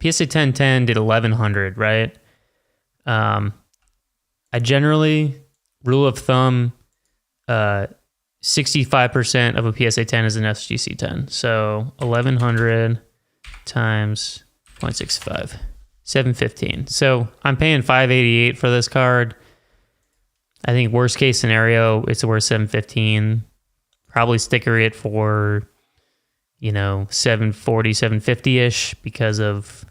PSA 10 did 1100, right? I generally, rule of thumb, 65% of a PSA 10 is an SGC 10. So 1100 times 0.65, 715. So I'm paying 588 for this card. I think worst case scenario, it's worth 715. Probably sticker it for, 740, 750-ish because of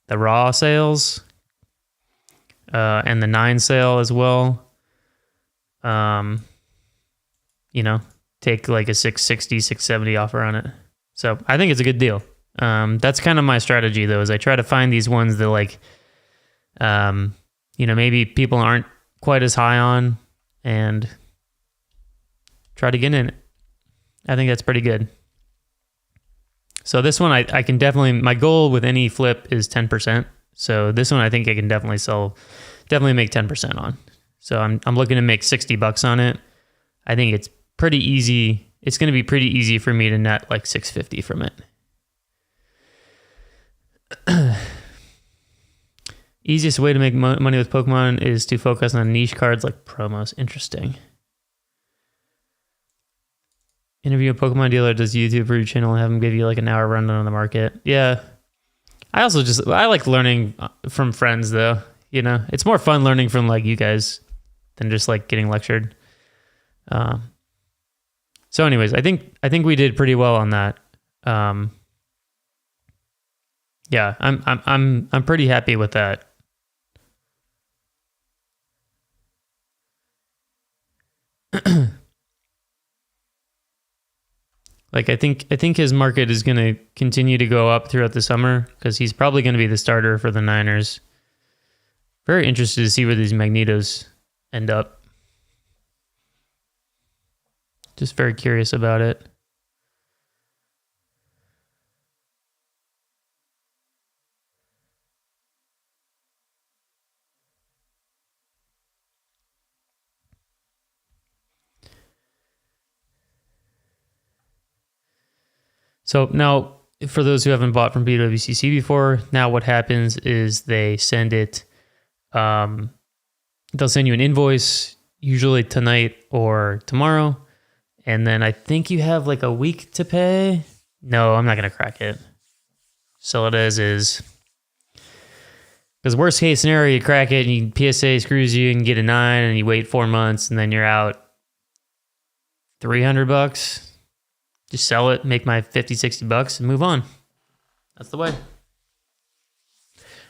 the raw sales and the 9 sale as well. Take like a 660, 670 offer on it. So I think it's a good deal. That's kind of my strategy though, is I try to find these ones that like, maybe people aren't quite as high on and try to get in it. I think that's pretty good. So this one, I can definitely, my goal with any flip is 10%. So this one, I think I can definitely make 10% on. So I'm looking to make $60 on it. I think it's pretty easy. It's going to be pretty easy for me to net like 650 from it. Easiest way to make money with Pokemon is to focus on niche cards like promos. Interesting. Interview a Pokemon dealer, does YouTube for your channel and have them give you like an hour rundown on the market. Yeah. I like learning from friends though. It's more fun learning from like you guys than just like getting lectured. So anyways, I think we did pretty well on that. Yeah, I'm pretty happy with that. Like I think his market is going to continue to go up throughout the summer because he's probably going to be the starter for the Niners. Very interested to see where these Magnetos end up. Just very curious about it. So now, for those who haven't bought from PWCC before, now what happens is they send it, they'll send you an invoice, usually tonight or tomorrow. And then I think you have like a week to pay. No, I'm not going to crack it. Sell it as is. Because worst case scenario, you crack it and PSA screws you and get a 9 and you wait 4 months and then you're out $300. Just sell it, make my $50-$60 and move on. That's the way.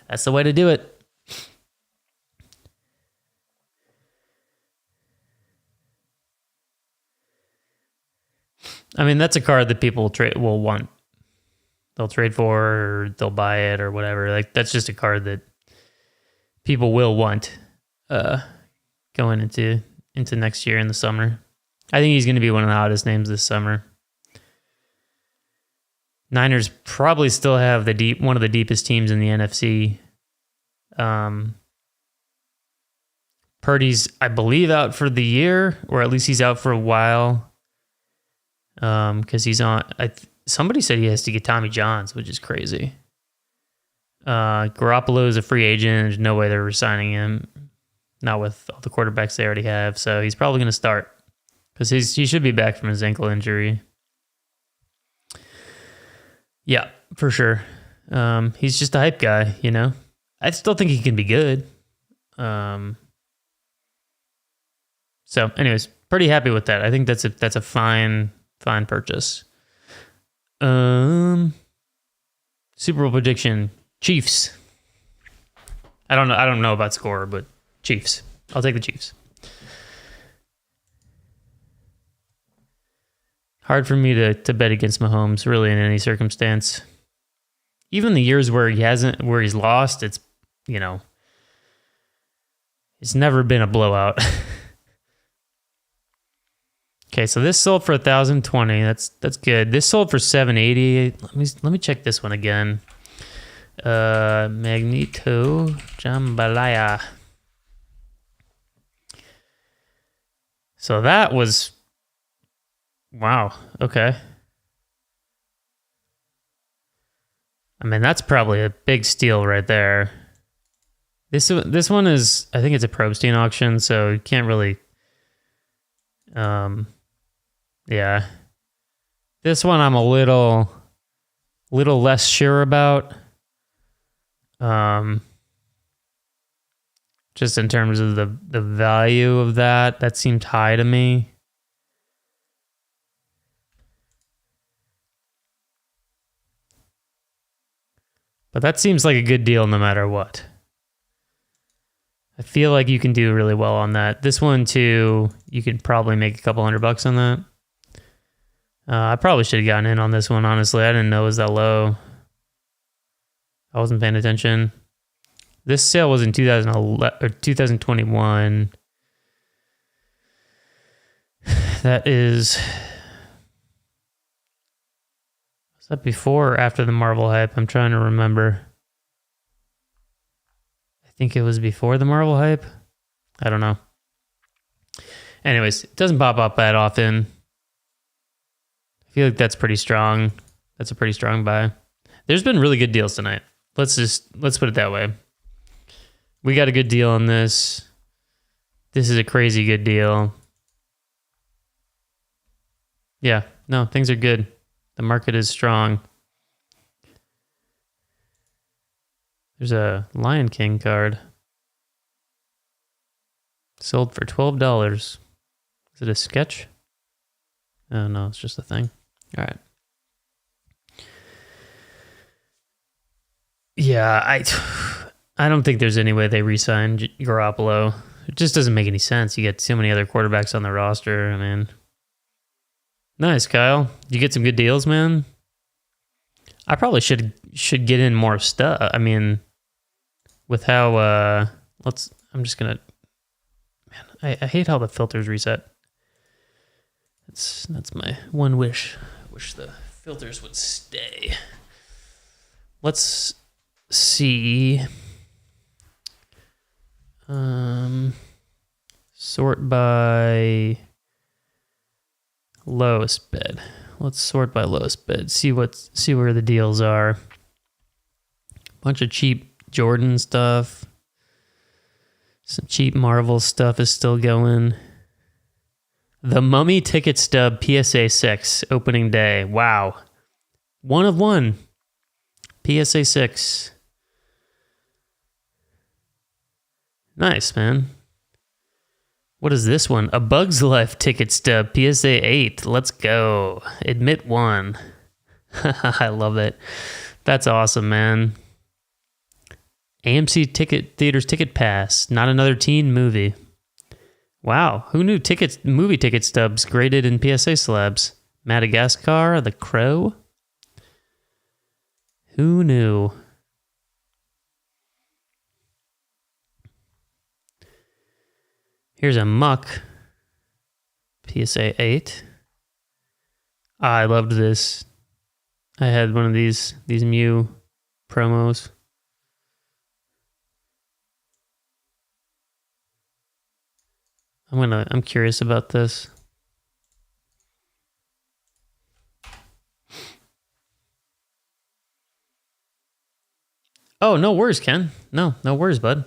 That's the way to do it. I mean, that's a card that people will want. They'll trade for, or they'll buy it, or whatever. Like, that's just a card that people will want going into next year in the summer. I think he's going to be one of the hottest names this summer. Niners probably still have one of the deepest teams in the NFC. Purdy's, I believe, out for the year, or at least he's out for a while. Because he's on. Somebody said he has to get Tommy John's, which is crazy. Garoppolo is a free agent. There's no way they're resigning him. Not with all the quarterbacks they already have. So he's probably going to start because he should be back from his ankle injury. Yeah, for sure. He's just a hype guy, you know. I still think he can be good. So, anyways, pretty happy with that. I think that's a fine purchase. Super Bowl prediction: Chiefs. I don't know about score, but Chiefs. I'll take the Chiefs. Hard for me to bet against Mahomes, really, in any circumstance. Even the years where he's lost, it's, you know, it's never been a blowout. Okay, so this sold for $1,020. That's good. This sold for $780. Let me check this one again. Magneto Jambalaya. So that was, wow. Okay. I mean, that's probably a big steal right there. This one is, I think it's a Probstein auction, so you can't really. Yeah. This one I'm a little less sure about. Just in terms of the value of that seemed high to me. But that seems like a good deal no matter what. I feel like you can do really well on that. This one too, you could probably make a couple $100 on that. I probably should have gotten in on this one, honestly. I didn't know it was that low. I wasn't paying attention. This sale was in 2011 or 2021. That is... Was that before or after the Marvel hype? I'm trying to remember. I think it was before the Marvel hype. I don't know. Anyways, it doesn't pop up that often. I feel like that's pretty strong. That's a pretty strong buy. There's been really good deals tonight. Let's put it that way. We got a good deal on this. This is a crazy good deal. Yeah, no, things are good. The market is strong. There's a Lion King card. Sold for $12. Is it a sketch? Oh, no, it's just a thing. All right. Yeah, I don't think there's any way they re-sign Garoppolo. It just doesn't make any sense. You get so many other quarterbacks on the roster. I mean, nice, Kyle. You get some good deals, man. I probably should get in more stuff. I mean, with how I'm just gonna. Man, I hate how the filters reset. That's my one wish. I wish the filters would stay. Let's see. Sort by lowest bid. Let's sort by lowest bid. See where the deals are. Bunch of cheap Jordan stuff. Some cheap Marvel stuff is still going. The Mummy ticket stub PSA 6 opening day. Wow. 1 of 1. PSA 6. Nice, man. What is this one? A Bug's Life ticket stub PSA 8. Let's go. Admit 1. I love it. That's awesome, man. AMC Theaters Ticket Pass. Not another teen movie. Wow, who knew movie ticket stubs graded in PSA slabs? Madagascar, The Crow? Who knew? Here's a Muck. PSA 8. I loved this. I had one of these Mew promos. I'm curious about this. Oh, no worries, Ken. No worries, bud.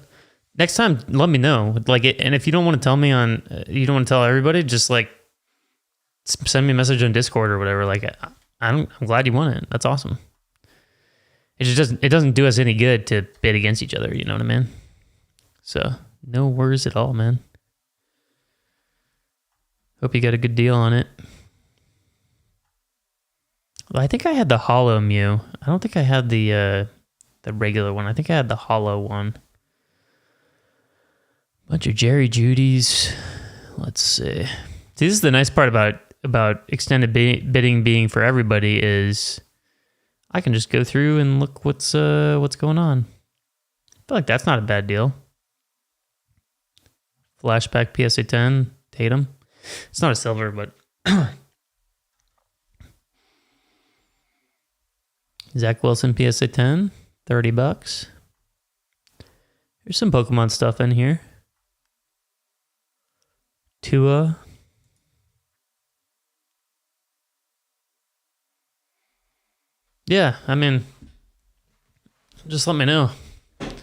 Next time, let me know. And if you don't want to tell me you don't want to tell everybody, just send me a message on Discord or whatever. I'm glad you won it. That's awesome. It doesn't do us any good to bid against each other. You know what I mean? So no worries at all, man. Hope you got a good deal on it. Well, I think I had the hollow Mew. I don't think I had the regular one. I think I had the hollow one. Bunch of Jerry Judys. Let's see. This is the nice part about extended bidding being for everybody is I can just go through and look what's going on. I feel like that's not a bad deal. Flashback PSA 10 Tatum. It's not a silver, but Zach Wilson PSA 10, $30. There's some Pokemon stuff in here. Tua. Yeah, I mean, just let me know. It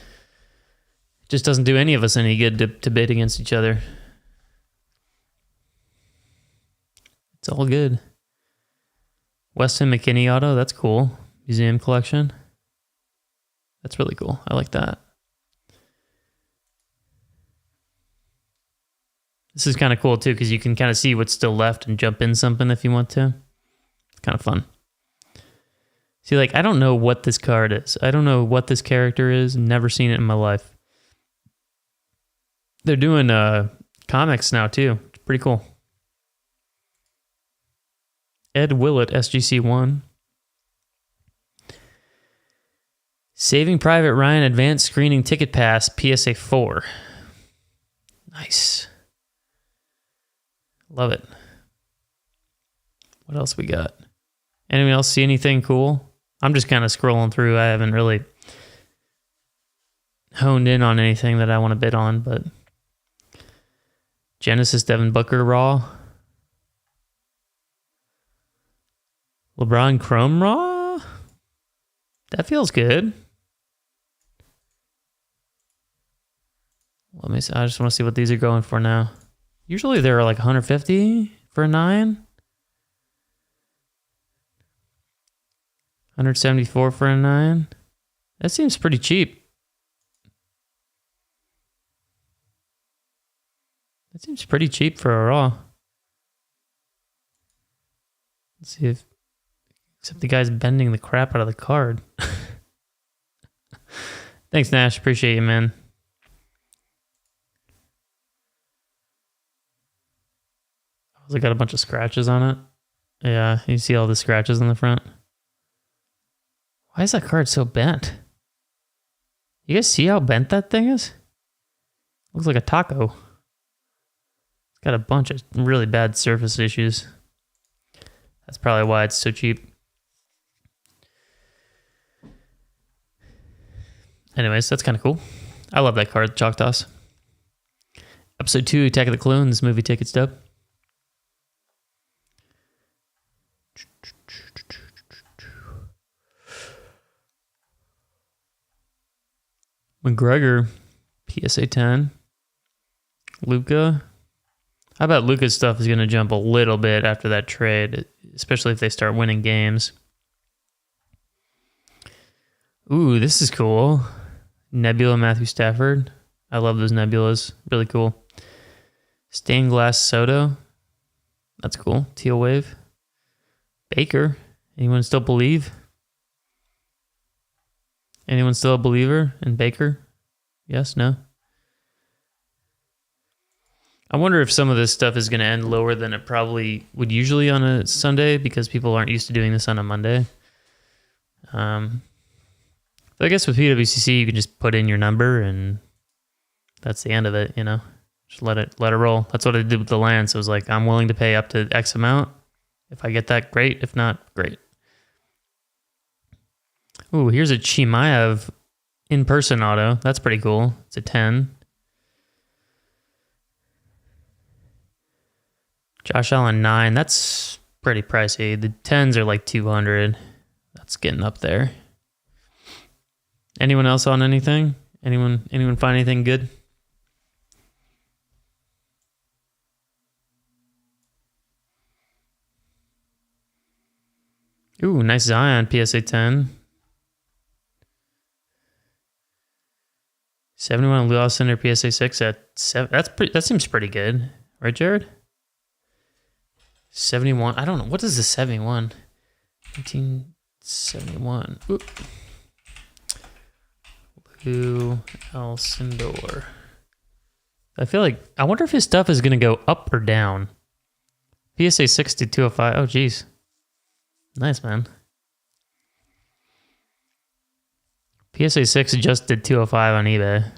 just doesn't do any of us any good to bid against each other. It's all good. Weston McKinney auto, that's cool. Museum collection. That's really cool. I like that. This is kind of cool too, because you can kind of see what's still left and jump in something if you want to. It's kind of fun. See, I don't know what this card is. I don't know what this character is. Never seen it in my life. They're doing comics now too. It's pretty cool. Ed Willett, SGC1. Saving Private Ryan Advanced Screening Ticket Pass, PSA 4. Nice. Love it. What else we got? Anyone else see anything cool? I'm just kind of scrolling through. I haven't really honed in on anything that I want to bid on, but Genesis Devin Booker Raw. LeBron Chrome Raw? That feels good. Let me see. I just want to see what these are going for now. Usually they're like 150 for a 9. 174 for a 9. That seems pretty cheap. That seems pretty cheap for a raw. Let's see if... Except the guy's bending the crap out of the card. Thanks, Nash. Appreciate you, man. Has it got a bunch of scratches on it? Yeah, you see all the scratches on the front. Why is that card so bent? You guys see how bent that thing is? Looks like a taco. It's got a bunch of really bad surface issues. That's probably why it's so cheap. Anyways, that's kind of cool. I love that card, Chalk Toss. Episode 2, Attack of the Clones, movie ticket stub. McGregor, PSA 10. Luka. I bet Luka's stuff is going to jump a little bit after that trade, especially if they start winning games. Ooh, this is cool. Nebula Matthew Stafford. I love those nebulas. Really cool. Stained glass Soto. That's cool. Teal wave. Baker. Anyone still believe? Anyone still a believer in Baker? Yes? No? I wonder if some of this stuff is going to end lower than it probably would usually on a Sunday because people aren't used to doing this on a Monday. I guess with PWCC, you can just put in your number and that's the end of it, you know? Just let it roll. That's what I did with the land. So it was like, I'm willing to pay up to X amount. If I get that, great. If not, great. Ooh, here's a Chimaev in-person auto. That's pretty cool. It's a 10. Josh Allen 9, that's pretty pricey. The 10s are like 200. That's getting up there. Anyone else on anything? Anyone find anything good? Ooh, nice Zion PSA 10. 71 Lewis Center PSA 6 at 7. That seems pretty good, right, Jared? 71. I don't know. What is the 71? 1971. Oop. Lou Alcindor. I feel like, I wonder if his stuff is going to go up or down. PSA 6 to 205. Oh, geez. Nice, man. PSA 6 just did 205 on eBay.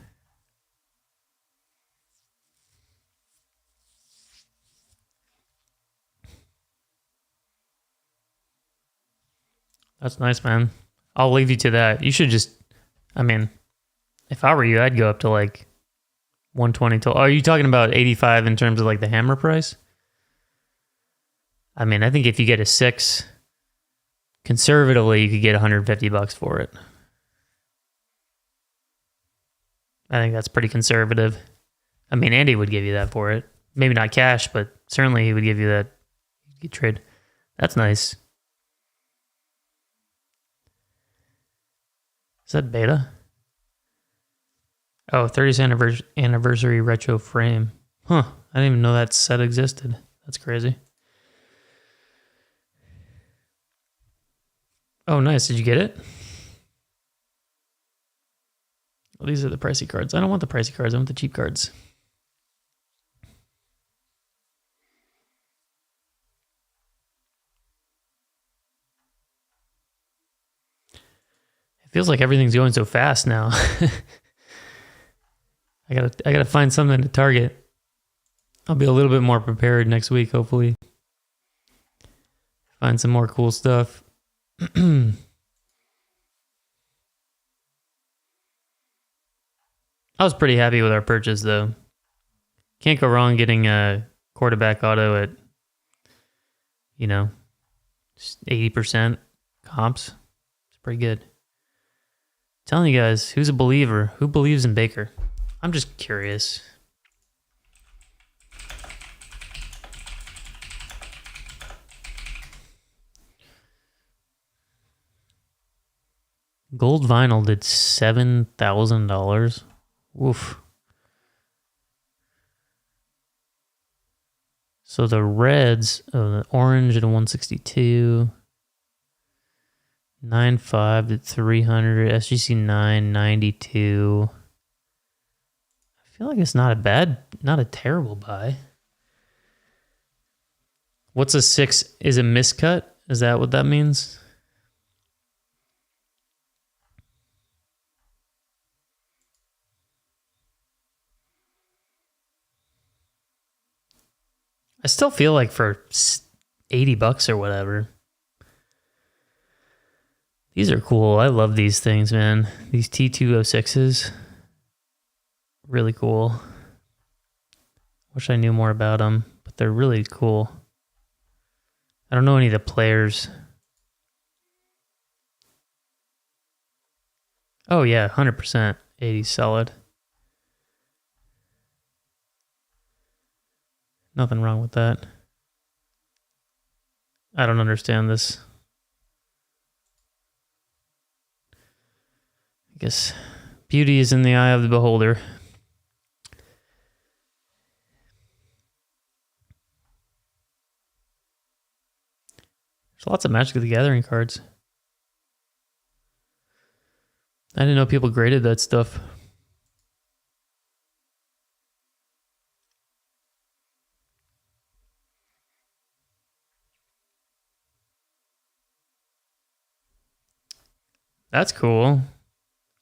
That's nice, man. I'll leave you to that. You should just, I mean, if I were you, I'd go up to like 120. Are you talking about 85 in terms of like the hammer price? I mean, I think if you get a 6, conservatively, you could get $150 for it. I think that's pretty conservative. I mean, Andy would give you that for it. Maybe not cash, but certainly he would give you that trade. That's nice. Is that beta? Oh, 30th anniversary retro frame. Huh. I didn't even know that set existed. That's crazy. Oh, nice. Did you get it? Well, these are the pricey cards. I don't want the pricey cards. I want the cheap cards. It feels like everything's going so fast now. I gotta find something to target. I'll be a little bit more prepared next week, hopefully. Find some more cool stuff. I was pretty happy with our purchase, though. Can't go wrong getting a quarterback auto at, 80% comps. It's pretty good. Telling you guys, who's a believer? Who believes in Baker? I'm just curious. Gold vinyl did $7,000. Oof. So the reds, the orange at a 162, 9.5 at 300, SGC 992. I feel like it's not a terrible buy. What's a 6? Is a miscut? Is that what that means? I still feel like for $80 or whatever. These are cool. I love these things, man. These T206s. Really cool. Wish I knew more about them, but they're really cool. I don't know any of the players. Oh yeah, 100%. 80 solid. Nothing wrong with that. I don't understand this. I guess beauty is in the eye of the beholder. There's lots of Magic the Gathering cards. I didn't know people graded that stuff. That's cool.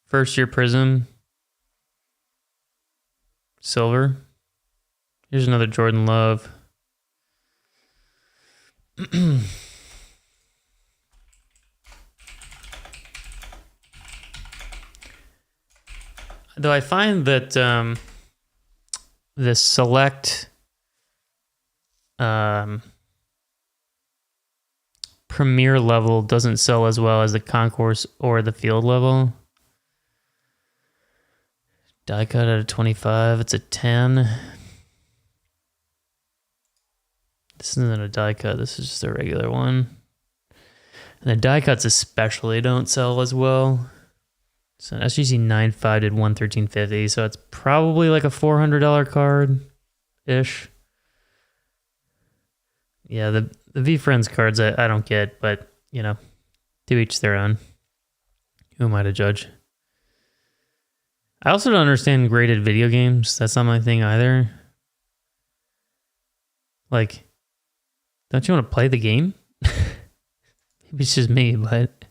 First year Prism. Silver. Here's another Jordan Love. Though I find that the select premier level doesn't sell as well as the concourse or the field level. Die cut at a 25, it's a 10. This isn't a die cut, this is just a regular one. And the die cuts especially don't sell as well. So SGC 9.5 did 113.50, so it's probably like a $400 card-ish. Yeah, the V-Friends cards I don't get, but, you know, to each their own. Who am I to judge? I also don't understand graded video games. That's not my thing either. Like, don't you want to play the game? Maybe it's just me, but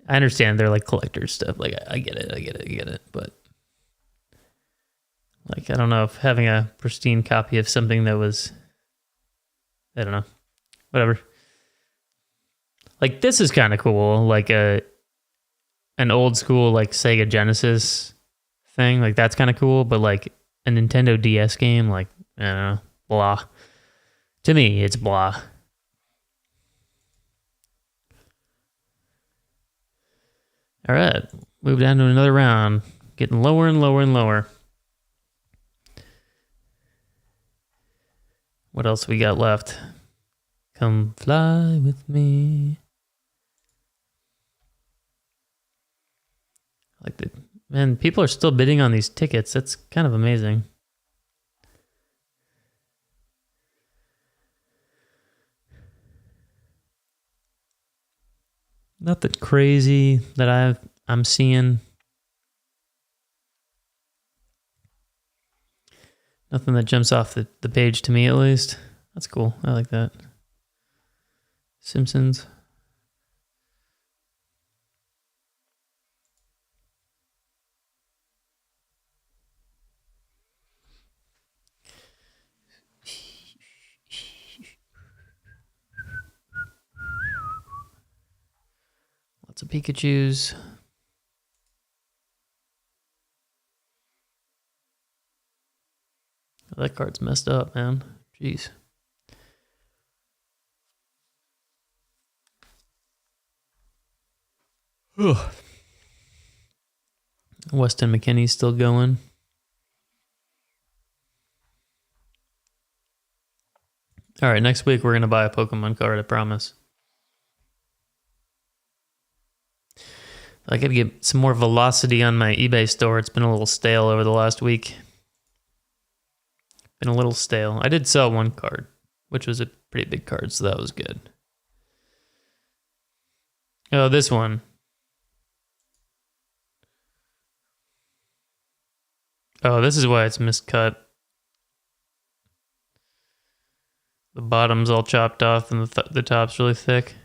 I understand they're like collector stuff. Like, I get it. But, like, I don't know if having a pristine copy of something that was, I don't know, whatever. Like, this is kind of cool. Like an old school, like, Sega Genesis thing. Like, that's kind of cool. But, like, a Nintendo DS game, like, I don't know, blah. To me, it's blah. All right, move down to another round. Getting lower and lower and lower. What else we got left? Come fly with me. Like the man, people are still bidding on these tickets. That's kind of amazing. Nothing crazy that I'm seeing. Nothing that jumps off the page to me, at least. That's cool. I like that. Simpsons. Lots of Pikachus. Oh, that card's messed up, man. Jeez. Ugh. Weston McKinney's still going. All right, next week we're going to buy a Pokemon card, I promise. I got to get some more velocity on my eBay store. It's been a little stale over the last week. Been a little stale. I did sell one card, which was a pretty big card, so that was good. Oh, this one. Oh, this is why it's miscut. The bottom's all chopped off and the top's really thick.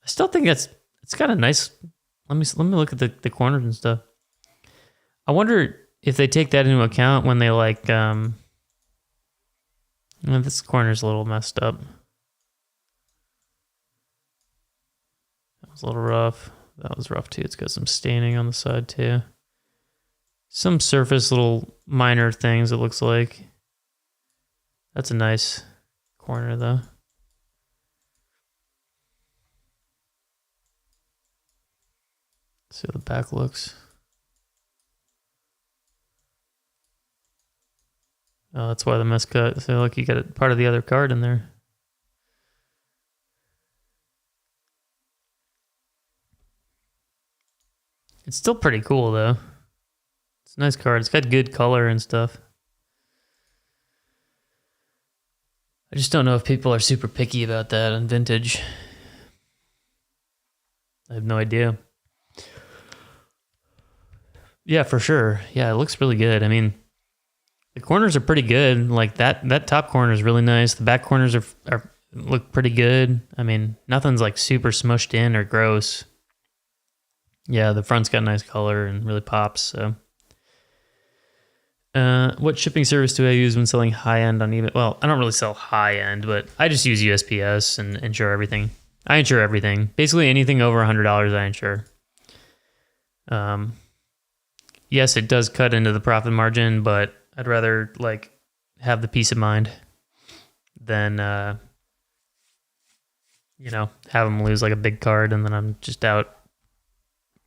I still think it's kind of nice. Let me look at the corners and stuff. I wonder if they take that into account when they like this corner's a little messed up. That was a little rough. That was rough too. It's got some staining on the side too. Some surface little minor things, it looks like. That's a nice corner though. Let's see how the back looks. Oh, that's why the mess cut. So look, you got a part of the other card in there. It's still pretty cool though. It's a nice card. It's got good color and stuff. I just don't know if people are super picky about that on vintage. I have no idea. Yeah, for sure. Yeah, it looks really good. I mean, the corners are pretty good. Like that top corner is really nice. The back corners are look pretty good. I mean, nothing's like super smushed in or gross. Yeah, the front's got nice color and really pops. So, what shipping service do I use when selling high end on eBay? Well, I don't really sell high end, but I just use USPS and insure everything. I insure everything. Basically, anything over $100, I insure. Yes, it does cut into the profit margin, but I'd rather like have the peace of mind than have them lose like a big card and then I'm just out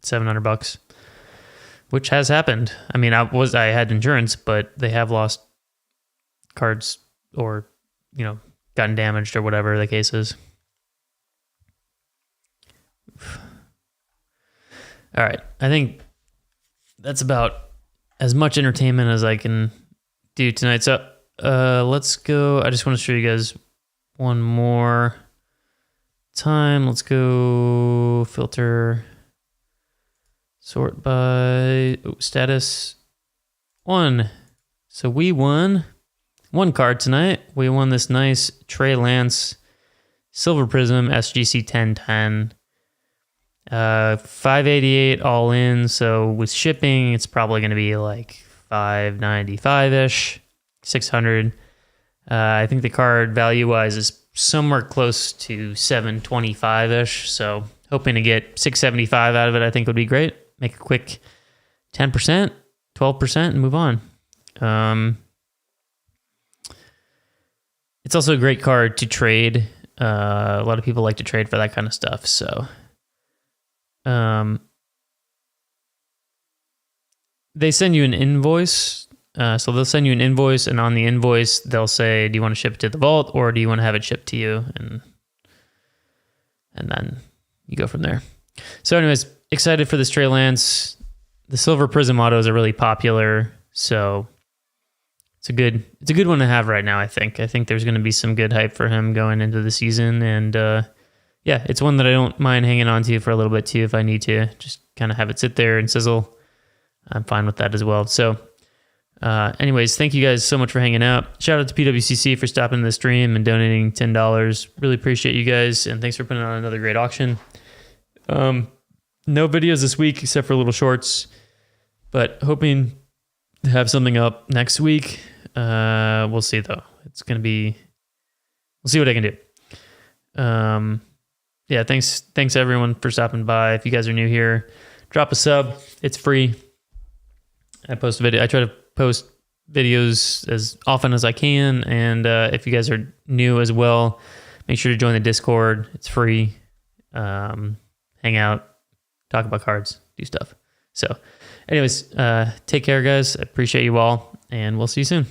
$700, which has happened. I mean, I had insurance, but they have lost cards or gotten damaged or whatever the case is. All right, I think that's about as much entertainment as I can do tonight. So let's go. I just want to show you guys one more time. Let's go filter, sort by status 1. So we won one card tonight. We won this nice Trey Lance Silver Prism SGC 1010. 588 all in, so with shipping it's probably going to be like 595-ish, 600. I think the card value wise is somewhere close to 725-ish, so hoping to get 675 out of it I think would be great. Make a quick 10%, 12% and move on. It's also a great card to trade. A lot of people like to trade for that kind of stuff, so they send you an invoice. So they'll send you an invoice, and on the invoice, they'll say, do you want to ship it to the vault or do you want to have it shipped to you? And then you go from there. So anyways, excited for this Trey Lance. The Silver Prism autos are really popular. So it's a good one to have right now, I think. I think there's going to be some good hype for him going into the season. And, yeah, it's one that I don't mind hanging on to for a little bit too if I need to. Just kind of have it sit there and sizzle. I'm fine with that as well. So, anyways, thank you guys so much for hanging out. Shout out to PWCC for stopping the stream and donating $10. Really appreciate you guys, and thanks for putting on another great auction. No videos this week except for little shorts, but hoping to have something up next week. We'll see though. We'll see what I can do. Yeah, thanks everyone for stopping by. If you guys are new here, drop a sub. It's free. I try to post videos as often as I can, and if you guys are new as well, make sure to join the Discord. It's free. Hang out, talk about cards, do stuff. So anyways, take care guys. I appreciate you all, and we'll see you soon.